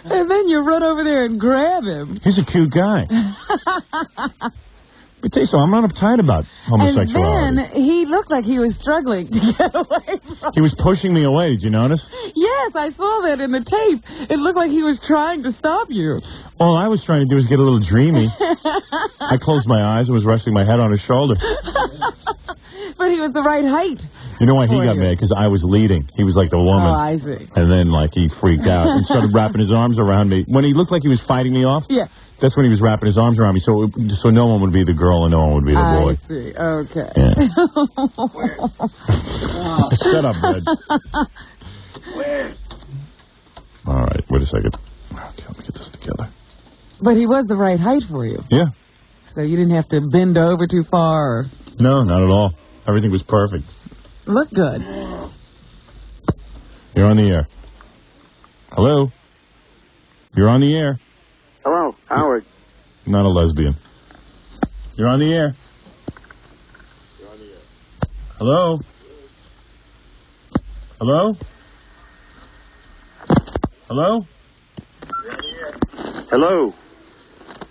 And then you run over there and grab him. He's a cute guy. Let me tell you something, I'm not uptight about homosexuality. And then he looked like he was struggling to get away from He was pushing me away, did you notice? Yes, I saw that in the tape. It looked like he was trying to stop you. All I was trying to do was get a little dreamy. I closed my eyes and was resting my head on his shoulder. But he was the right height. You know why he got mad? Because I was leading. He was like the woman. Oh, I see. And then, he freaked out and started wrapping his arms around me. When he looked like he was fighting me off, that's when he was wrapping his arms around me, so no one would be the girl and no one would be the boy. I see. Okay. Yeah. Shut up, Red. All right, wait a second. Okay, let me get this together. But he was the right height for you. Yeah. So you didn't have to bend over too far. Or... No, not at all. Everything was perfect. Looked good. You're on the air. Hello? You're on the air. Hello, Howard. Not a lesbian. You're on the air. Hello? Hello? Hello? Hello.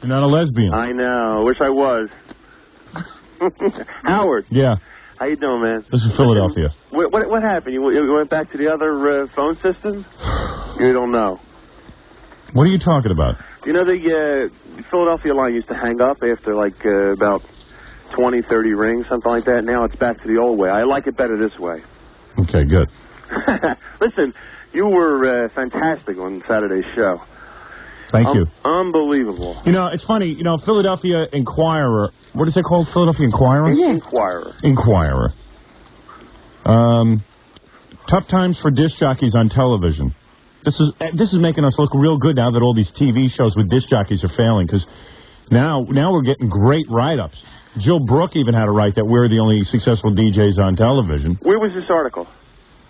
You're not a lesbian. I know. Wish I was. Howard. Yeah. How you doing, man? This is Philadelphia. What happened? You went back to the other phone system? You don't know. What are you talking about? You know, the Philadelphia line used to hang up after, about 20, 30 rings, something like that. Now it's back to the old way. I like it better this way. Okay, good. Listen, you were fantastic on Saturday's show. Thank you. Unbelievable. It's funny. Philadelphia Inquirer. What is it called? Philadelphia Inquirer? Yeah. Inquirer. Inquirer. Tough times for disc jockeys on television. This is making us look real good now that all these TV shows with disc jockeys are failing, because now we're getting great write-ups. Jill Brooke even had a write that we're the only successful DJs on television. Where was this article?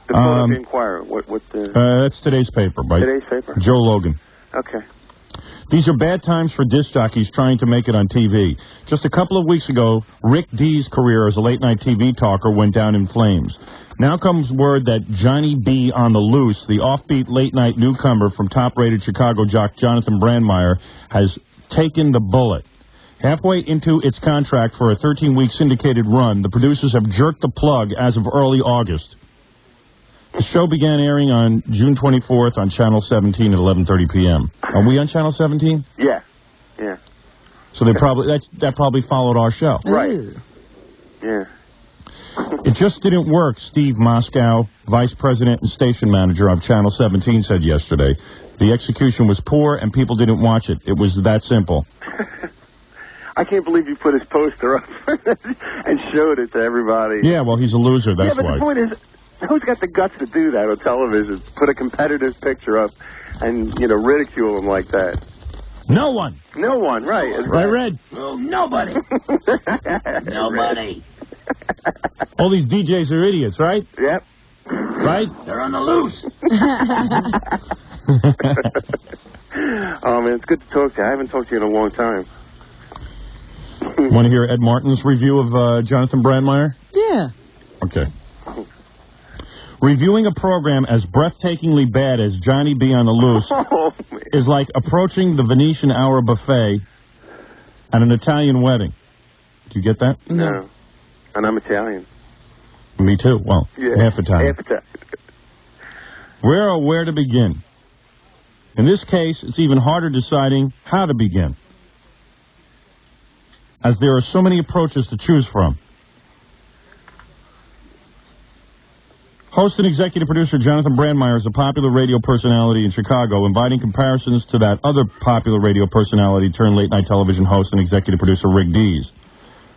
The Philadelphia Inquirer. What that's today's paper. Today's paper? Joe Logan. Okay. These are bad times for disc jockeys trying to make it on TV. Just a couple of weeks ago, Rick D's career as a late-night TV talker went down in flames. Now comes word that Johnny B. on the Loose, the offbeat late-night newcomer from top-rated Chicago jock Jonathan Brandmeier, has taken the bullet. Halfway into its contract for a 13-week syndicated run, the producers have jerked the plug as of early August. The show began airing on June 24th on Channel 17 at 11:30 p.m. Are we on Channel 17? Yeah. So that probably followed our show. Right. Yeah. It just didn't work, Steve Moscow, vice president and station manager of Channel 17, said yesterday. The execution was poor and people didn't watch it. It was that simple. I can't believe you put his poster up and showed it to everybody. Yeah, well, he's a loser, that's yeah, but why. the point is, who's got the guts to do that on television? Put a competitor's picture up and, ridicule him like that. No one. No one, right. Right, Red? Well, nobody. Nobody. All these DJs are idiots, right? Yep. Right? They're on the loose. Oh, man, it's good to talk to you. I haven't talked to you in a long time. Want to hear Ed Martin's review of Jonathan Brandmeier? Yeah. Okay. Reviewing a program as breathtakingly bad as Johnny B. on the Loose is like approaching the Venetian Hour buffet at an Italian wedding. Do you get that? No. And I'm Italian. Me too. Well, half Italian. Half Italian. Where to begin? In this case, it's even harder deciding how to begin, as there are so many approaches to choose from. Host and executive producer Jonathan Brandmeier is a popular radio personality in Chicago, inviting comparisons to that other popular radio personality turned late-night television host and executive producer Rick Dees.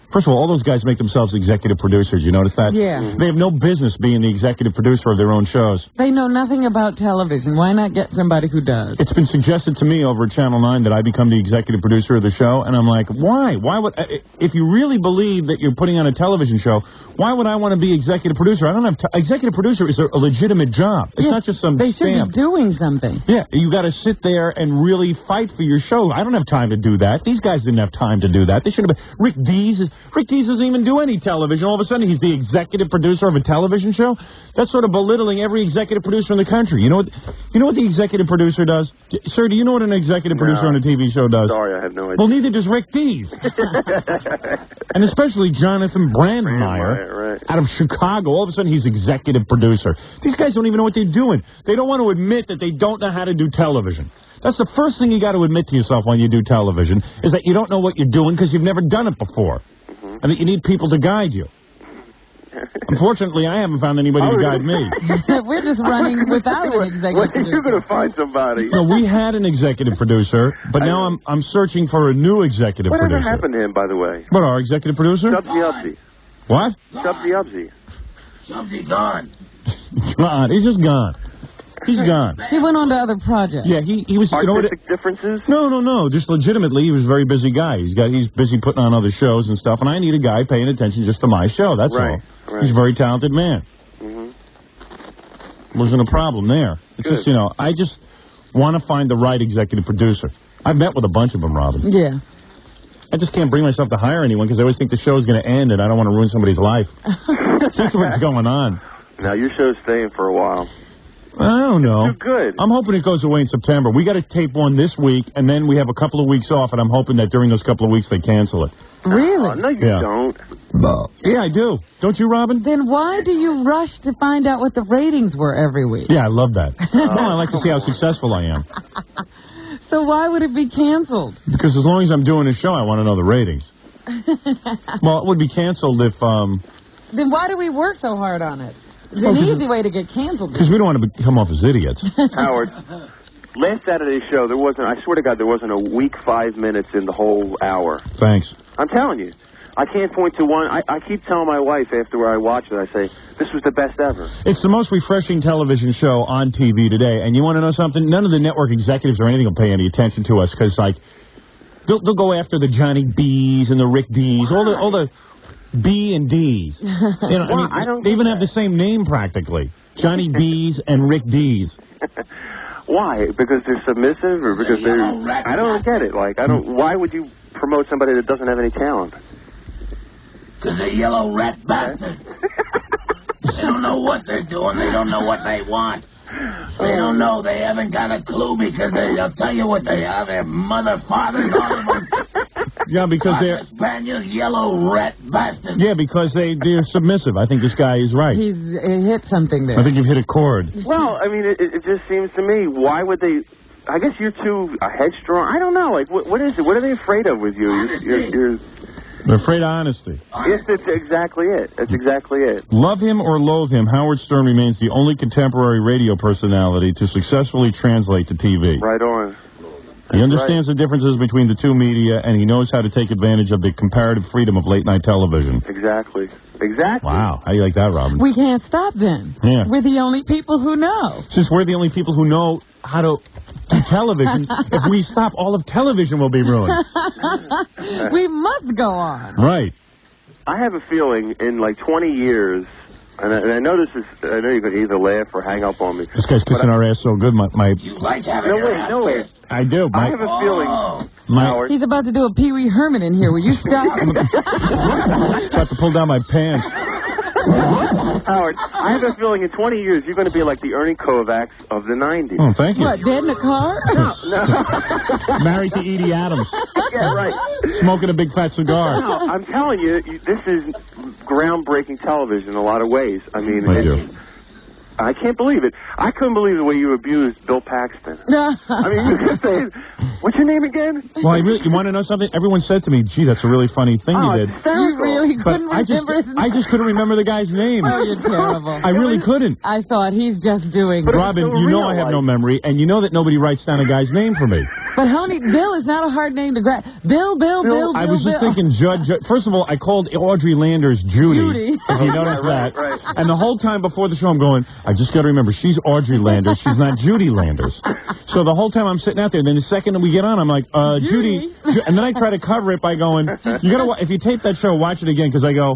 First of all those guys make themselves executive producers. You notice that? Yeah. They have no business being the executive producer of their own shows. They know nothing about television. Why not get somebody who does? It's been suggested to me over at Channel 9 that I become the executive producer of the show, and I'm like, why? Why would... if you really believe that you're putting on a television show, why would I want to be executive producer? I don't have... executive producer is a legitimate job. It's not just some They should stamp. be doing something. Yeah, you got to sit there and really fight for your show. I don't have time to do that. These guys didn't have time to do that. They should have been... Rick Dees doesn't even do any television. All of a sudden, he's the executive producer of a television show? That's sort of belittling every executive producer in the country. You know what the executive producer does? Sir, do you know what an executive producer on a TV show does? Sorry, I have no idea. Well, neither does Rick Dees. And especially Jonathan Brandmeier out of Chicago. All of a sudden, he's executive producer. These guys don't even know what they're doing. They don't want to admit that they don't know how to do television. That's the first thing you got to admit to yourself when you do television, is that you don't know what you're doing because you've never done it before. And that you need people to guide you. Unfortunately, I haven't found anybody to guide me. We're just running without an executive producer. You're going to find somebody. No, we had an executive producer, but now I'm searching for a new executive producer. Whatever happened to him, by the way? What, our executive producer? Subsy Upsy. What? Subsy Upsy. Subsy gone. Gone. He's just gone. He's gone. He went on to other projects. Yeah, he was... Artistic differences? No. Just legitimately, he was a very busy guy. He's busy putting on other shows and stuff, and I need a guy paying attention just to my show, that's all. Right. He's a very talented man. Wasn't a problem there. It's just, I just want to find the right executive producer. I've met with a bunch of them, Robin. Yeah. I just can't bring myself to hire anyone because I always think the show's going to end and I don't want to ruin somebody's life. That's what's going on. Now, your show's staying for a while. I don't know. Too good. I'm hoping it goes away in September. We got to tape one this week, and then we have a couple of weeks off, and I'm hoping that during those couple of weeks they cancel it. Really? No, you don't. Yeah, I do. Don't you, Robin? Then why do you rush to find out what the ratings were every week? Yeah, I love that. I like to see how successful I am. So why would it be canceled? Because as long as I'm doing a show, I want to know the ratings. Well, it would be canceled if... Then why do we work so hard on it? It's an easy way to get canceled. Because we don't want to come off as idiots. Howard, last Saturday's show, there wasn't, I swear to God, there wasn't a weak 5 minutes in the whole hour. Thanks. I'm telling you. I can't point to one. I keep telling my wife after I watch it, I say, this was the best ever. It's the most refreshing television show on TV today. And you want to know something? None of the network executives or anything will pay any attention to us because, like, they'll go after the Johnny B's and the Rick D's, all the B and D's. They even have the same name practically. Johnny B's and Rick D's. Why? Because they're submissive or because they're... I don't get it. Like, why would you promote somebody that doesn't have any talent? Because they're yellow rat bastards. They don't know what they're doing. They don't know what they want. They don't know. They haven't got a clue because they'll tell you what they are. They're mother, fathers, all of them. Yeah, because they're... Spaniels, yellow rat bastards. Yeah, because they're submissive. I think this guy is right. He hit something there. I think you've hit a chord. Well, I mean, it just seems to me, why would they... I guess you're too headstrong. I don't know. Like, what is it? What are they afraid of with you? You're They're afraid of honesty. Yes, that's exactly it. That's exactly it. Love him or loathe him, Howard Stern remains the only contemporary radio personality to successfully translate to TV. Right on. He understands the differences between the two media, and he knows how to take advantage of the comparative freedom of late-night television. Exactly. Wow. How do you like that, Robin? We can't stop then. Yeah. We're the only people who know. Since we're the only people who know how to do television, if we stop, all of television will be ruined. We must go on. Right. I have a feeling in like 20 years, and I know this is, I know you can either laugh or hang up on me. This guy's kissing our ass so good, my No way. I do. I have a feeling, Howard. He's about to do a Pee Wee Herman in here. Will you stop? About to pull down my pants. Howard, I have a feeling in 20 years you're going to be like the Ernie Kovacs of the 90s. Oh, thank you. What, dead in a car? No. Married to Edie Adams. Yeah, right. Smoking a big fat cigar. No, I'm telling you, this is groundbreaking television in a lot of ways. I mean, I can't believe it. I couldn't believe the way you abused Bill Paxton. I mean, you could say, what's your name again? Well, you want to know something? Everyone said to me, gee, that's a really funny thing you did. You really couldn't remember his name? I just couldn't remember the guy's name. Oh, you're terrible. I really couldn't. I thought he's just doing... Robin, you know I have no memory, and you know that nobody writes down a guy's name for me. But, honey, Bill is not a hard name to grab. Bill. I was just thinking, Judd. First of all, I called Audrey Landers Judy. If you notice that. Right. And the whole time before the show, I'm going, I just got to remember, she's Audrey Landers. She's not Judy Landers. So the whole time I'm sitting out there, then the second that we get on, I'm like, Judy. And then I try to cover it by going, you got to, if you tape that show, watch it again, because I go,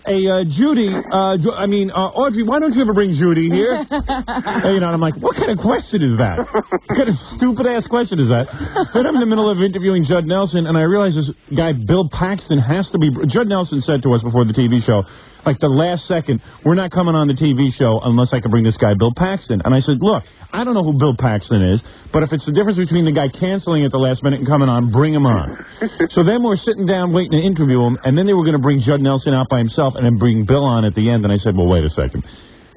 hey, Judy, Audrey, why don't you ever bring Judy here? And I'm like, what kind of question is that? What kind of stupid-ass question is that? Then I'm in the middle of interviewing Judd Nelson, and I realize this guy, Bill Paxton, has to be... Judd Nelson said to us before the TV show, like the last second, we're not coming on the TV show unless I can bring this guy, Bill Paxton. And I said, look, I don't know who Bill Paxton is, but if it's the difference between the guy canceling at the last minute and coming on, bring him on. So then we're sitting down waiting to interview him, and then they were going to bring Judd Nelson out by himself and then bring Bill on at the end. And I said, well, wait a second.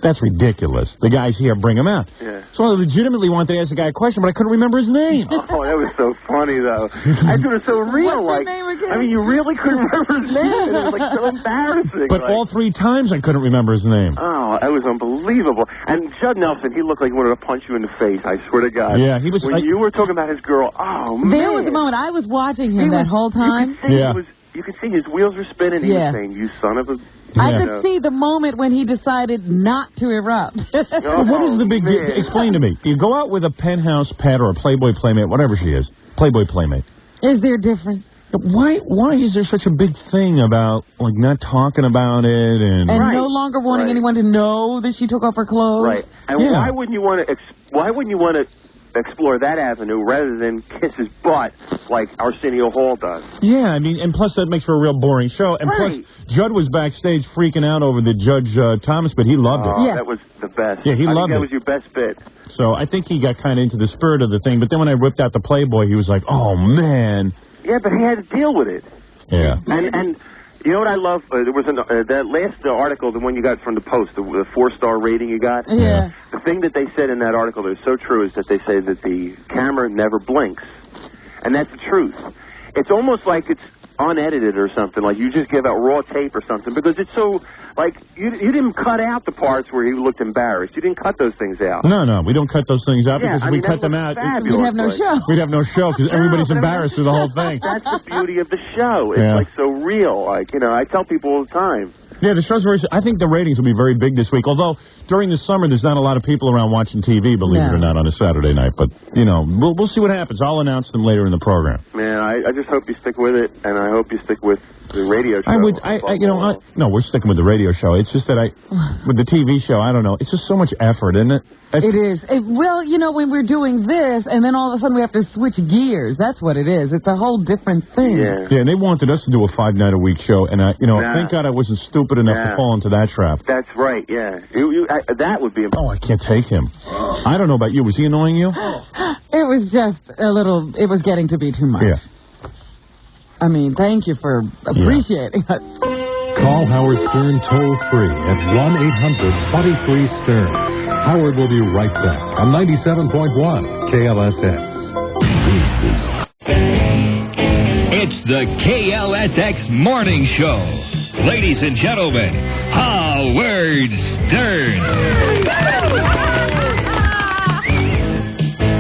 That's ridiculous. The guy's here, bring him out. Yeah. So I legitimately wanted to ask the guy a question, but I couldn't remember his name. Oh, that was so funny, though. I thought it was so real. What's his name again? I mean, you really couldn't remember his name. It was like so embarrassing. But all three times I couldn't remember his name. Oh, that was unbelievable. And Judd Nelson, he looked like he wanted to punch you in the face, I swear to God. Yeah, he was... When you were talking about his girl, oh, man. There was a moment I was watching him that whole time. You could see his wheels were spinning. He was saying, you son of a... I could see the moment when he decided not to erupt. What is the big deal? Explain to me. You go out with a penthouse pet or a Playboy Playmate, whatever she is. Playboy Playmate. Is there a difference? Why is there such a big thing about, like, not talking about it and no longer wanting anyone to know that she took off her clothes? Right. And why wouldn't you want to explore that avenue rather than kiss his butt like Arsenio Hall does? Yeah, I mean, and plus that makes for a real boring show. And plus, Judd was backstage freaking out over the Judge Thomas bit. He loved it. That was the best. Yeah, he loved it. That was your best bit. So I think he got kind of into the spirit of the thing. But then when I whipped out the Playboy, he was like, oh, man. Yeah, but he had to deal with it. Yeah. And you know what I love? There was that last article, the one you got from the Post, the 4-star rating you got. Yeah. The thing that they said in that article that is so true is that they say that the camera never blinks. And that's the truth. It's almost like it's unedited or something, like you just give out raw tape or something, because it's so, like, you didn't cut out the parts where he looked embarrassed. You didn't cut those things out. No, we don't cut those things out because if we cut them out, we'd have no show. We'd have no show because everybody's embarrassed through the whole thing. That's the beauty of the show. It's like so real. Like, I tell people all the time. Yeah, the show's very... I think the ratings will be very big this week, although during the summer there's not a lot of people around watching TV, believe it or not, on a Saturday night. But, we'll see what happens. I'll announce them later in the program. Man, I just hope you stick with it, and I hope you stick with the radio show. No, we're sticking with the radio show. It's just that with the TV show, I don't know. It's just so much effort, isn't it? It is. Well, when we're doing this, and then all of a sudden we have to switch gears. That's what it is. It's a whole different thing. Yeah, and they wanted us to do a 5-night-a-week show, and thank God I wasn't stupid enough to fall into that trap. That's right. Yeah, that would be. Oh, I can't take him. I don't know about you. Was he annoying you? It was just a little. It was getting to be too much. Yeah. I mean, thank you for appreciating us. Call Howard Stern toll-free at 1-800-23-STERN. Howard will be right back on 97.1 KLSX. It's the KLSX Morning Show. Ladies and gentlemen, Howard Stern.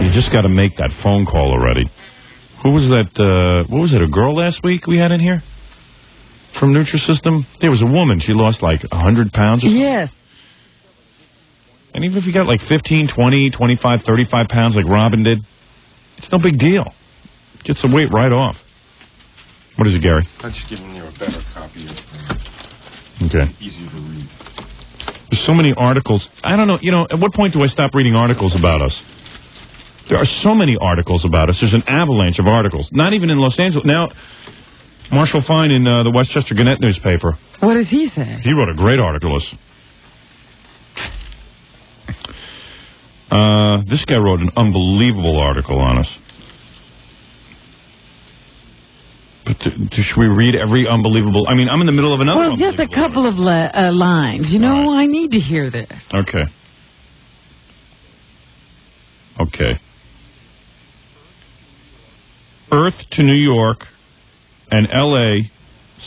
You just got to make that phone call already. Who was that? What was it? A girl last week we had in here from Nutrisystem? There was a woman. She lost like 100 pounds. Or something. Yes. And even if you got like 15, 20, 25, 35 pounds like Robin did, it's no big deal. Gets the weight right off. What is it, Gary? I'm just giving you a better copy of Okay. easier to read. There's so many articles. I don't know, at what point do I stop reading articles about us? There are so many articles about us. There's an avalanche of articles. Not even in Los Angeles. Now, Marshall Fine in the Westchester Gannett newspaper. What does he say? He wrote a great article. This guy wrote an unbelievable article on us. But should we read every unbelievable... I mean, I'm in the middle of another Well, just a couple of lines. I need to hear this. Okay. Okay. Earth to New York and L.A.,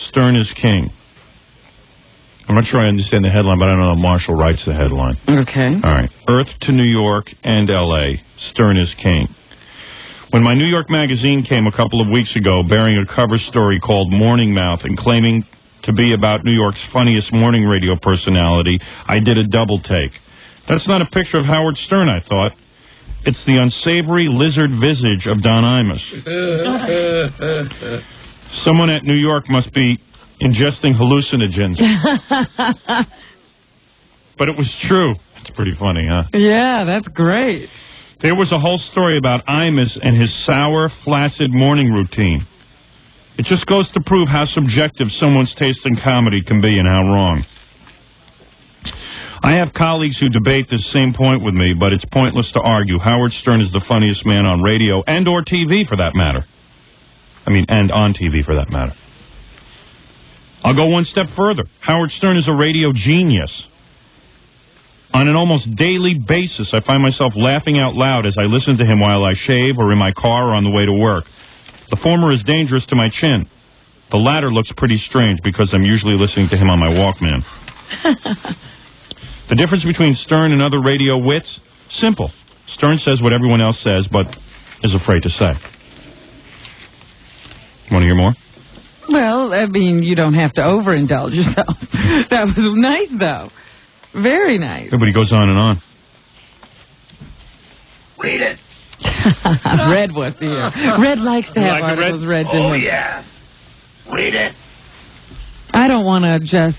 Stern is king. I'm not sure I understand the headline, but I don't know if Marshall writes the headline. Okay. All right. Earth to New York and L.A., Stern is king. When my New York magazine came a couple of weeks ago bearing a cover story called Morning Mouth and claiming to be about New York's funniest morning radio personality, I did a double take. That's not a picture of Howard Stern, I thought. It's the unsavory lizard visage of Don Imus. Someone at New York must be ingesting hallucinogens. But it was true. It's pretty funny, huh? Yeah, that's great. There was a whole story about Imus and his sour, flaccid morning routine. It just goes to prove how subjective someone's taste in comedy can be and how wrong. I have colleagues who debate this same point with me, but it's pointless to argue. Howard Stern is the funniest man on radio and or TV for that matter. And on TV for that matter. I'll go one step further. Howard Stern is a radio genius. On an almost daily basis, I find myself laughing out loud as I listen to him while I shave or in my car or on the way to work. The former is dangerous to my chin. The latter looks pretty strange because I'm usually listening to him on my Walkman. The difference between Stern and other radio wits? Simple. Stern says what everyone else says, but is afraid to say. Want to hear more? Well, you don't have to overindulge yourself. That was nice, though. Very nice. Everybody goes on and on. Read it. Red was here. Red likes to have articles read to him. Oh, yeah. Read it. I don't want to just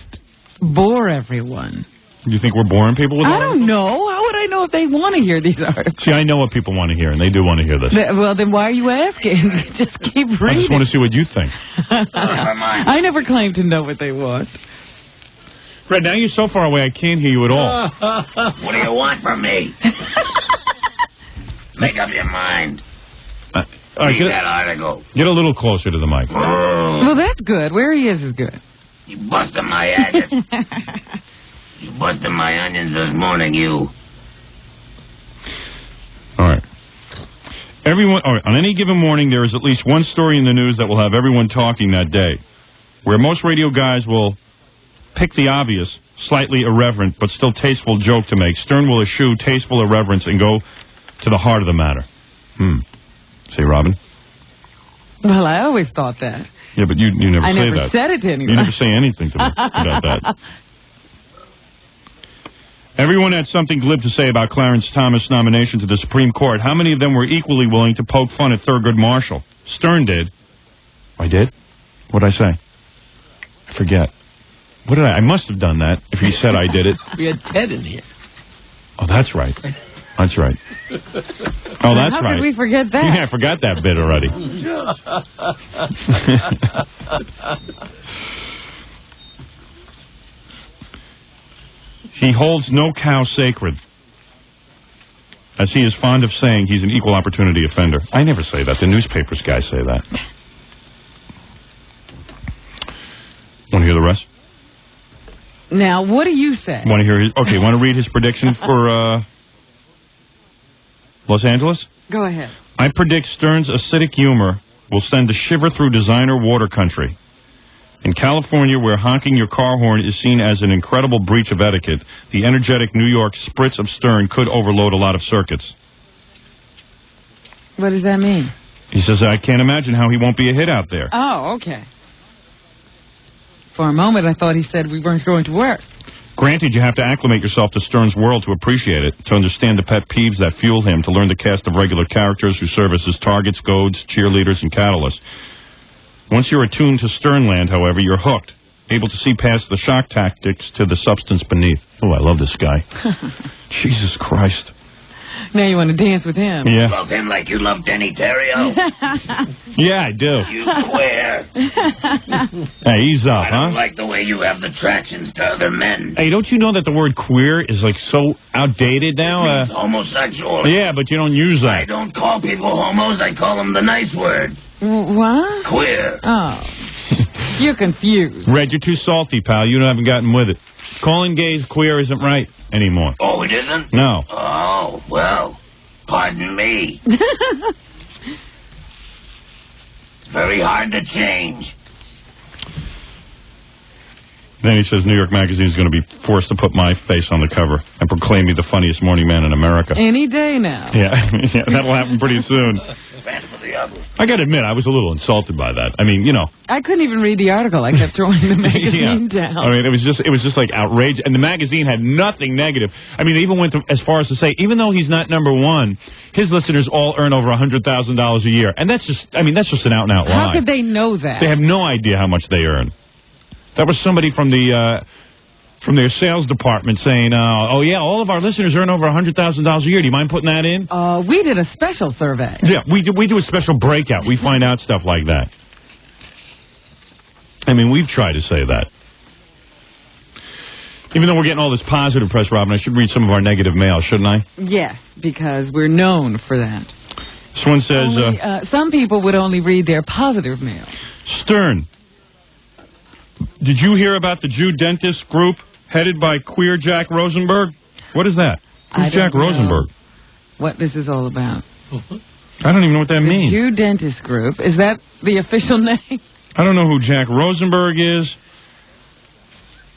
bore everyone. Do you think we're boring people with I don't know. How would I know if they want to hear these articles? See, I know what people want to hear, and they do want to hear this. Well, then why are you asking? Just keep reading. I just want to see what you think. I never claim to know what they want. Red, now you're so far away, I can't hear you at all. What do you want from me? Make up your mind. Read that article. Get a little closer to the mic. Well, that's good. Where he is good. You busted my agate. You busted my onions this morning, you. All right. All right. On any given morning, there is at least one story in the news that will have everyone talking that day. Where most radio guys will pick the obvious, slightly irreverent, but still tasteful joke to make, Stern will eschew tasteful irreverence and go to the heart of the matter. Say, Robin? Well, I always thought that. Yeah, but you never I say never that. said it to anyone. You never say anything to me about that. Everyone had something glib to say about Clarence Thomas' nomination to the Supreme Court. How many of them were equally willing to poke fun at Thurgood Marshall? Stern did. I did? What did I say? I forget. What did I must have done that if he said I did it. We had Ted in here. Oh, that's right. That's right. Oh, that's How right. could we forget that? Yeah, I forgot that bit already. He holds no cow sacred. As he is fond of saying, he's an equal opportunity offender. I never say that. The newspapers guys say that. Want to hear the rest? Now, what do you say? Want to hear his... Okay, want to read his prediction for Los Angeles? Go ahead. I predict Stern's acidic humor will send a shiver through designer water country. In California, where honking your car horn is seen as an incredible breach of etiquette, the energetic New York spritz of Stern could overload a lot of circuits. What does that mean? He says, I can't imagine how he won't be a hit out there. Oh, okay. For a moment, I thought he said we weren't going to work. Granted, you have to acclimate yourself to Stern's world to appreciate it, to understand the pet peeves that fuel him, to learn the cast of regular characters who serve as his targets, goads, cheerleaders, and catalysts. Once you're attuned to Sternland, however, you're hooked, able to see past the shock tactics to the substance beneath. Oh, I love this guy. Jesus Christ. Now you want to dance with him. Yeah. Love him like you love Denny Terrio. Yeah, I do. You queer. Hey, ease up, I don't like the way you have the attractions to other men. Hey, don't you know that the word queer is, like, so outdated now? It's homosexual. Yeah, but you don't use that. I don't call people homos. I call them the nice word. What? Queer. Oh. You're confused. Red, you're too salty, pal. You haven't gotten with it. Calling gays queer isn't right anymore. Oh, it isn't? No. Oh, well, pardon me. It's very hard to change. Then he says New York Magazine is going to be forced to put my face on the cover and proclaim me the funniest morning man in America. Any day now. Yeah, yeah, that'll happen pretty soon. I got to admit, I was a little insulted by that. I mean, you know. I couldn't even read the article. I kept throwing the magazine down. I mean, it was just like outrage, and the magazine had nothing negative. I mean, it even went as far as to say, even though he's not number one, his listeners all earn over $100,000 a year, and that's just an out and out lie. How could they know that? They have no idea how much they earn. That was somebody from from their sales department saying, oh, yeah, all of our listeners earn over $100,000 a year. Do you mind putting that in? We did a special survey. Yeah, we do a special breakout. We find out stuff like that. I mean, we've tried to say that. Even though we're getting all this positive press, Robin, I should read some of our negative mail, shouldn't I? Yes, because we're known for that. This one says... some people would only read their positive mail. Stern, did you hear about the Jew dentist group headed by queer Jack Rosenberg? What is that? Who's Jack Rosenberg? What this is all about. I don't even know what that means. Jew dentist group. Is that the official name? I don't know who Jack Rosenberg is.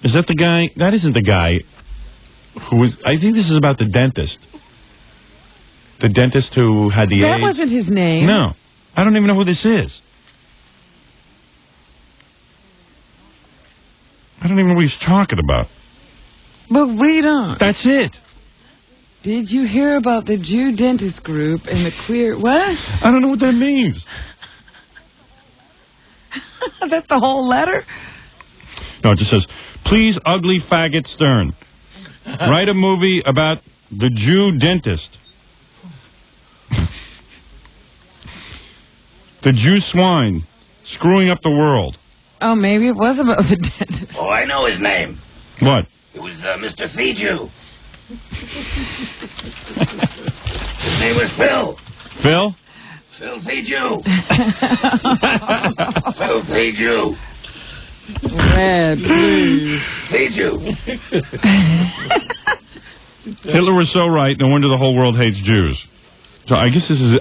Is that the guy? That isn't the guy who was... I think this is about the dentist. The dentist who had the AIDS. That wasn't his name. No. I don't even know who this is. I don't even know what he's talking about. But read on. That's it. Did you hear about the Jew dentist group and the queer... What? I don't know what that means. That's the whole letter? No, it just says, please, ugly faggot Stern, write a movie about the Jew dentist. The Jew swine screwing up the world. Oh, maybe it was about the dentist. Oh, I know his name. What? It was Mr. Feeju. His name was Phil. Phil? Phil Feeju. Phil Feeju. Red, please. Feeju. Hitler was so right. No wonder the whole world hates Jews. So I guess this is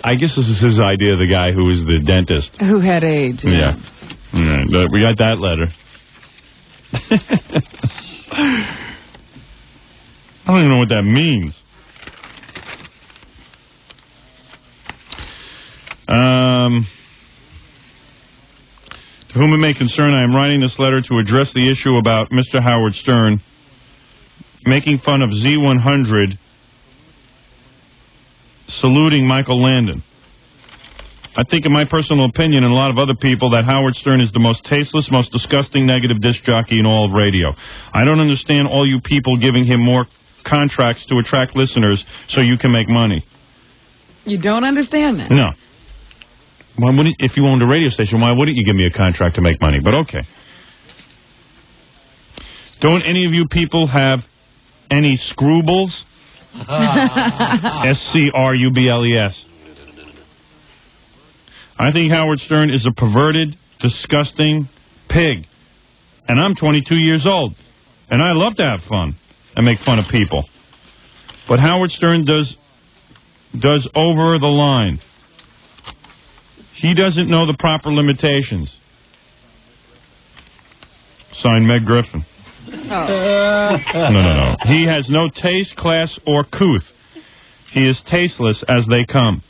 his idea. The guy who is the dentist who had AIDS. Yeah. All right, we got that letter. I don't even know what that means. To whom it may concern, I am writing this letter to address the issue about Mr. Howard Stern making fun of Z100 saluting Michael Landon. I think, in my personal opinion, and a lot of other people, that Howard Stern is the most tasteless, most disgusting, negative disc jockey in all of radio. I don't understand all you people giving him more contracts to attract listeners so you can make money. You don't understand that? No. Why wouldn't, if you owned a radio station, why wouldn't you give me a contract to make money? But okay. Don't any of you people have any scrubles? S-C-R-U-B-L-E-S. I think Howard Stern is a perverted, disgusting pig. And I'm 22 years old. And I love to have fun and make fun of people. But Howard Stern does over the line. He doesn't know the proper limitations. Signed, Meg Griffin. No. He has no taste, class, or couth. He is tasteless as they come.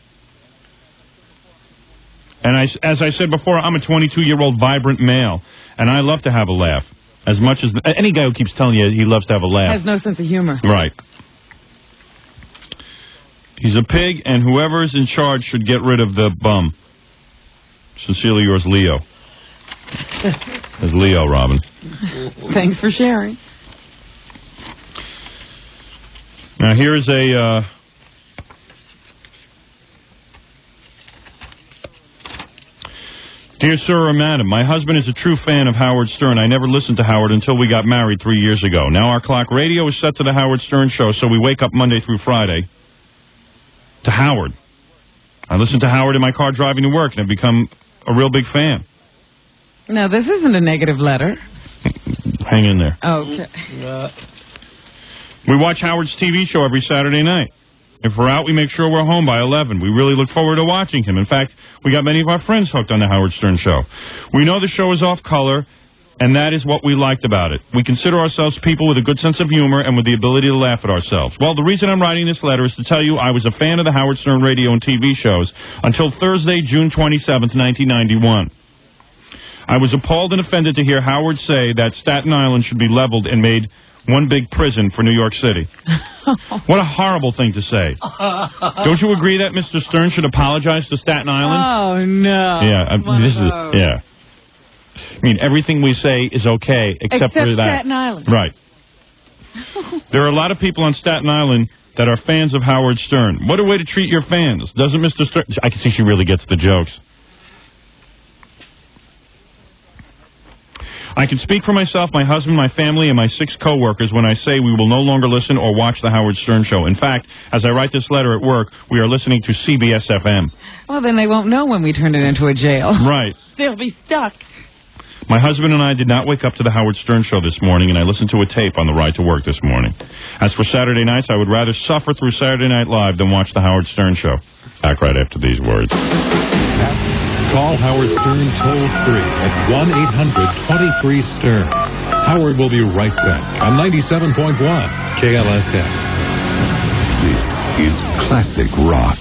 And as I said before, I'm a 22-year-old vibrant male, and I love to have a laugh. As much as any guy who keeps telling you he loves to have a laugh. Has no sense of humor. Right. He's a pig, and whoever's in charge should get rid of the bum. Sincerely yours, Leo. It's Leo, Robin. Thanks for sharing. Now, here's a... Dear Sir or Madam, my husband is a true fan of Howard Stern. I never listened to Howard until we got married 3 years ago. Now our clock radio is set to the Howard Stern show, so we wake up Monday through Friday to Howard. I listen to Howard in my car driving to work, and I've become a real big fan. No, this isn't a negative letter. Hang in there. Okay. We watch Howard's TV show every Saturday night. If we're out, we make sure we're home by 11. We really look forward to watching him. In fact, we got many of our friends hooked on the Howard Stern show. We know the show is off color, and that is what we liked about it. We consider ourselves people with a good sense of humor and with the ability to laugh at ourselves. Well, the reason I'm writing this letter is to tell you I was a fan of the Howard Stern radio and TV shows until Thursday, June 27th, 1991. I was appalled and offended to hear Howard say that Staten Island should be leveled and made one big prison for New York City. What a horrible thing to say. Don't you agree that Mr. Stern should apologize to Staten Island? Oh, no. Yeah, yeah. I mean, everything we say is okay except for that. Staten Island. Right. There are a lot of people on Staten Island that are fans of Howard Stern. What a way to treat your fans. Doesn't Mr. Stern... I can see she really gets the jokes. I can speak for myself, my husband, my family, and my 6 co-workers when I say we will no longer listen or watch the Howard Stern show. In fact, as I write this letter at work, we are listening to CBS-FM. Well, then they won't know when we turn it into a jail. Right. They'll be stuck. My husband and I did not wake up to the Howard Stern show this morning, and I listened to a tape on the ride to work this morning. As for Saturday nights, I would rather suffer through Saturday Night Live than watch the Howard Stern show. Back right after these words. Call Howard Stern toll-free at 1-800-23-STERN. Howard will be right back on 97.1 KLSX. This is classic rock.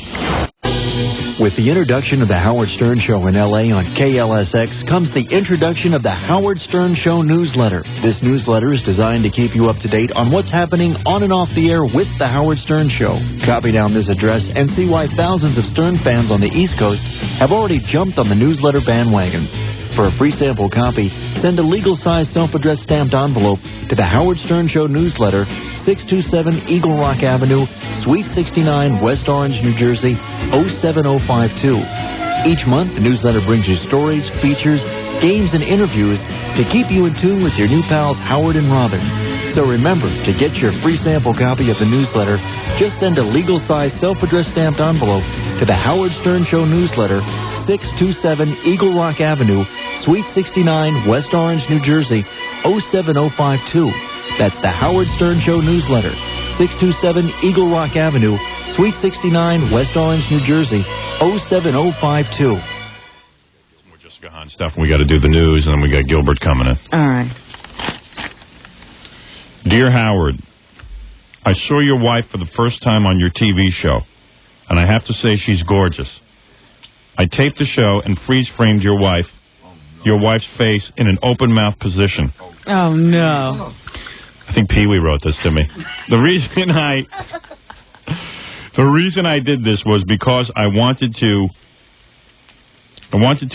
With the introduction of the Howard Stern Show in L.A. on KLSX comes the introduction of the Howard Stern Show newsletter. This newsletter is designed to keep you up to date on what's happening on and off the air with the Howard Stern Show. Copy down this address and see why thousands of Stern fans on the East Coast have already jumped on the newsletter bandwagon. For a free sample copy, send a legal-size self-addressed stamped envelope to the Howard Stern Show newsletter, 627 Eagle Rock Avenue, Suite 69, West Orange, New Jersey, 07052. Each month, the newsletter brings you stories, features, games, and interviews to keep you in tune with your new pals Howard and Robin. So remember, to get your free sample copy of the newsletter, just send a legal-size self-addressed stamped envelope to the Howard Stern Show newsletter, 627 Eagle Rock Avenue, Suite 69, West Orange, New Jersey, 07052. That's the Howard Stern Show newsletter, 627 Eagle Rock Avenue, Suite 69, West Orange, New Jersey, 07052. More Jessica Hahn stuff. We got to do the news, and then we got Gilbert coming in. All right. Dear Howard, I saw your wife for the first time on your TV show, and I have to say she's gorgeous. I taped the show and freeze-framed your wife's face in an open-mouth position. Oh, no. I think Pee-wee wrote this to me. The reason I did this was because I wanted to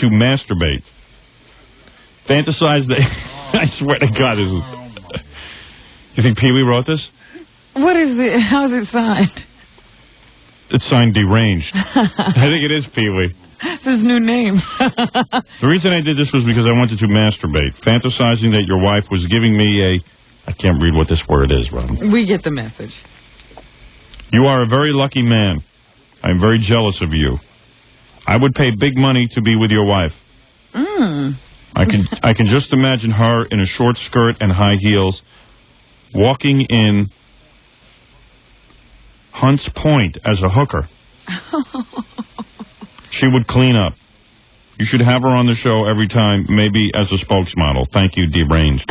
masturbate. Fantasize that... I swear to God, this is... You think Pee-wee wrote this? What is it? How's it signed? It's signed Deranged. I think it is Pee-wee. It's his new name. The reason I did this was because I wanted to masturbate, fantasizing that your wife was giving me I can't read what this word is, Robin. We get the message. You are a very lucky man. I'm very jealous of you. I would pay big money to be with your wife. I can just imagine her in a short skirt and high heels, walking in Hunts Point as a hooker. She would clean up. You should have her on the show every time, maybe as a spokesmodel. Thank you, Deranged.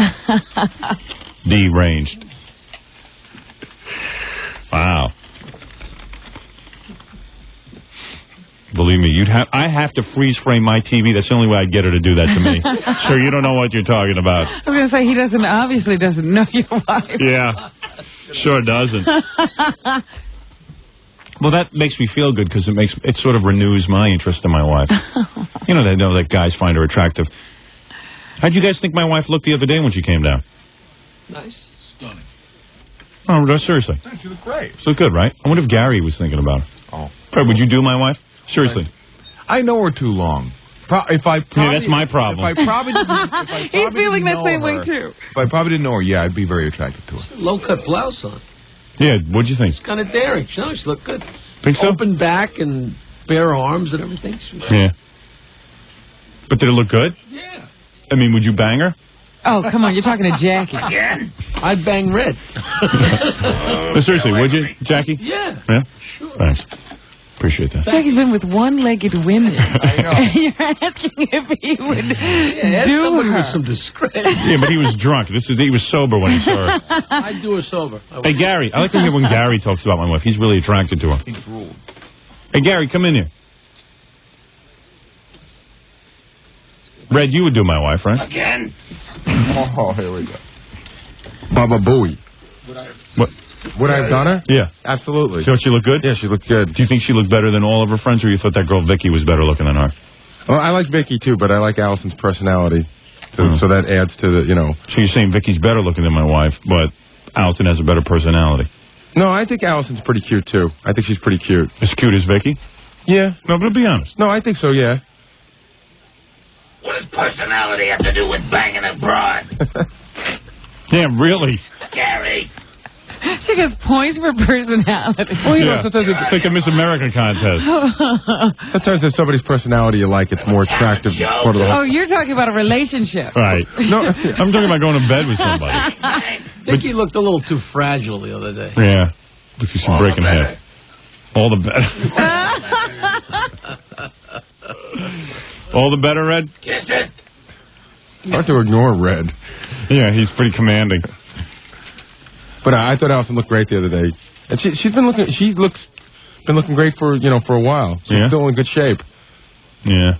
Deranged. Wow. Believe me, I have to freeze frame my TV. That's the only way I'd get her to do that to me. So you don't know what you're talking about. I was going to say, he obviously doesn't know your wife. Yeah, sure doesn't. Well, that makes me feel good because it sort of renews my interest in my wife. You know, they know that guys find her attractive. How'd you guys think my wife looked the other day when she came down? Nice. Stunning. Oh, no, seriously. She looked great. So good, right? I wonder if Gary was thinking about it. Oh. Fred, would you do my wife? Seriously. I know her too long. That's my problem. If I probably didn't, He's feeling that same way, too. If I probably didn't know her, yeah, I'd be very attracted to her. Low-cut blouse on. Yeah, what'd you think? It's kind of daring. She looked good. Think so? Open back and bare arms and everything. Yeah. But did it look good? Yeah. I mean, would you bang her? Oh, come on, you're talking to Jackie. Again? I'd bang Red. But seriously, would you, Jackie? Yeah. Yeah? Sure. Thanks. Appreciate that. Jackie's been with one-legged women. I know. And you're asking if he would do somebody her. with some discretion. Yeah, but he was drunk. He was sober when he saw her. I'd do her sober. Hey, Gary, I like to hear when Gary talks about my wife. He's really attracted to her. Hey, Gary, come in here. Red, you would do my wife, right? Again? Oh, here we go. Baba Booey. What? Would I have done her? Yeah. Absolutely. Don't she look good? Yeah, she looked good. Do you think she looked better than all of her friends, or you thought that girl Vicky was better looking than her? Well, I like Vicky, too, but I like Allison's personality. So that adds to the, So you're saying Vicky's better looking than my wife, but Allison has a better personality. No, I think Allison's pretty cute, too. I think she's pretty cute. As cute as Vicky? Yeah. No, but be honest. No, I think so, yeah. What does personality have to do with banging a broad? Yeah, really. Gary. She gets points for personality. Well, sometimes it's like a Miss America contest. Sometimes if somebody's personality you like, it's more attractive. Part of the whole... Oh, you're talking about a relationship. Right. No, I'm talking about going to bed with somebody. Vicky looked a little too fragile the other day. Yeah. Look, she's breaking half. All the better. All the better, Red? Kiss it. Hard to ignore Red. Yeah, he's pretty commanding. But I thought Allison looked great the other day. And she's been looking. Been looking great for a while. She's still in good shape. Yeah.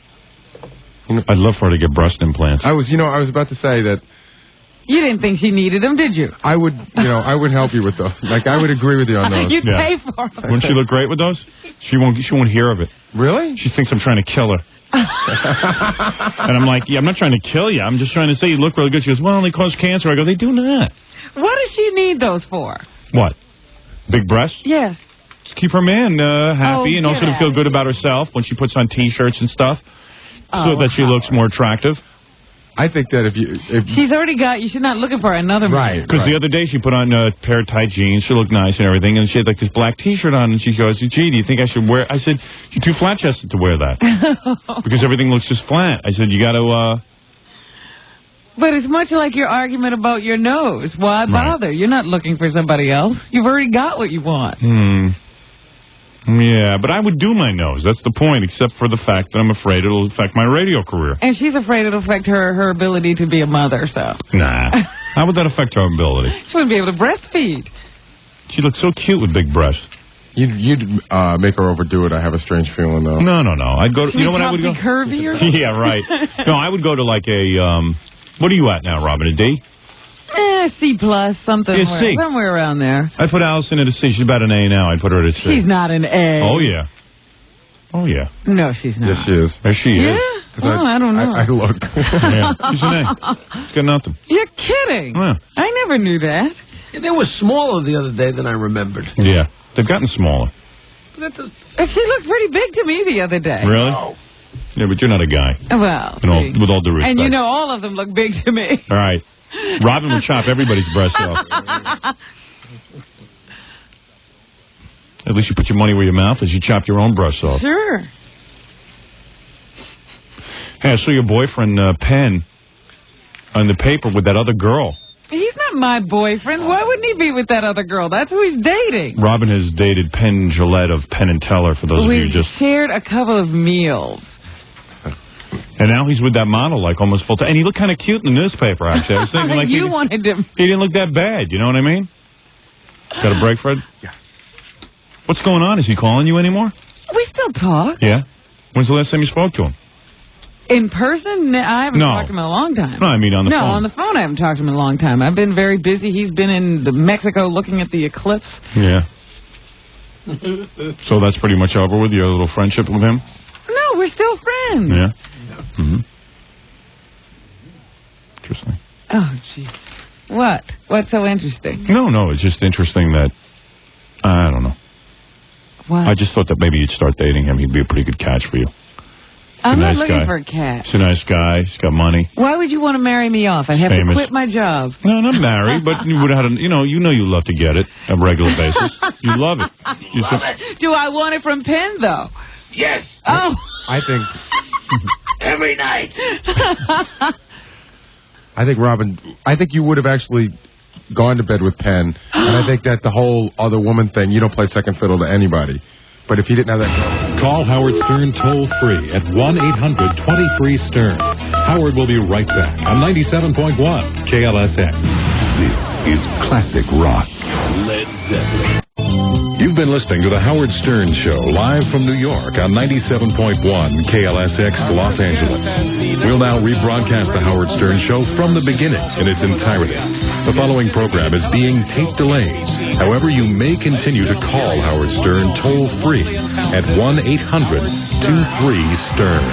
I'd love for her to get breast implants. I was about to say that. You didn't think she needed them, did you? I would help you with those. Like, I would agree with you on those. You'd pay for them. Wouldn't she look great with those? She won't hear of it. Really? She thinks I'm trying to kill her. And I'm like, yeah, I'm not trying to kill you. I'm just trying to say you look really good. She goes, well, they cause cancer. I go, they do not. What does she need those for? What? Big breasts? Yes. Just keep her man happy and also to feel good about herself when she puts on T-shirts and stuff so that she looks more attractive. I think that if she's already got, you should not looking for another man. Right. Because the other day she put on a pair of tight jeans. She looked nice and everything. And she had like this black T-shirt on. And she goes, gee, do you think I should wear... I said, you're too flat-chested to wear that. Because everything looks just flat. I said, you got to... But it's much like your argument about your nose. Why bother? You're not looking for somebody else. You've already got what you want. Yeah, but I would do my nose. That's the point, except for the fact that I'm afraid it'll affect my radio career. And she's afraid it'll affect her ability to be a mother, so. Nah. How would that affect her ability? She wouldn't be able to breastfeed. She looks so cute with big breasts. You'd make her overdo it. I have a strange feeling, though. No. I'd go to... You know what I would go? Curvy or yeah, right. No, I would go to like a... what are you at now, Robin? A D? C+, something. Yeah, C. Somewhere around there. I'd put Allison at a C. She's about an A now. I'd put her at a C. She's not an A. Oh, yeah. Oh, yeah. No, she's not. Yes, she is. There she is. Yeah? Oh, I don't know. I looked. Yeah, she's an A. She's got nothing. You're kidding. Yeah. I never knew that. Yeah, they were smaller the other day than I remembered. Yeah. They've gotten smaller. She looked pretty big to me the other day. Really? Yeah, but you're not a guy. Well, with all due respect. and you know all of them look big to me. All right. Robin will chop everybody's breasts off. At least you put your money where your mouth is. You chop your own breasts off. Sure. Hey, I saw your boyfriend, Penn, on the paper with that other girl. He's not my boyfriend. Why wouldn't he be with that other girl? That's who he's dating. Robin has dated Penn Jillette of Penn and Teller, for those of you We just... shared a couple of meals. And now he's with that model, like, almost full time. And he looked kind of cute in the newspaper, actually. I was thinking, like, you wanted him. He didn't look that bad, you know what I mean? Got a break, Fred? Yeah. What's going on? Is he calling you anymore? We still talk. Yeah? When's the last time you spoke to him? In person? I haven't No. talked to him in a long time. No, I mean on the phone. No, on the phone I haven't talked to him in a long time. I've been very busy. He's been in Mexico looking at the eclipse. Yeah. So that's pretty much over with your little friendship with him? No, we're still friends. Yeah. Mm-hmm. Interesting. Oh, jeez. What? What's so interesting? No, it's just interesting that, I don't know. What? I just thought that maybe you'd start dating him. He'd be a pretty good catch for you. I'm nice not looking guy. for a cat. He's a nice guy. He's got money. Why would you want to marry me off? I'd have Famous. to quit my job. No, not married, but you would have had, you know you love to get it on a regular basis. You love it. You Love it. Do I want it from Penn, though? Yes. Oh. I think Every night. Robin, I think you would have actually gone to bed with Penn, and I think that the whole other woman thing, you don't play second fiddle to anybody. But if he didn't have that... Call Howard Stern toll-free at 1-800-23-STERN. Howard will be right back on 97.1 KLSX. This is classic rock. Led Zeppelin. You've been listening to The Howard Stern Show, live from New York on 97.1 KLSX Los Angeles. We'll now rebroadcast The Howard Stern Show from the beginning in its entirety. The following program is being tape delayed. However, you may continue to call Howard Stern toll-free at 1-800-23-STERN.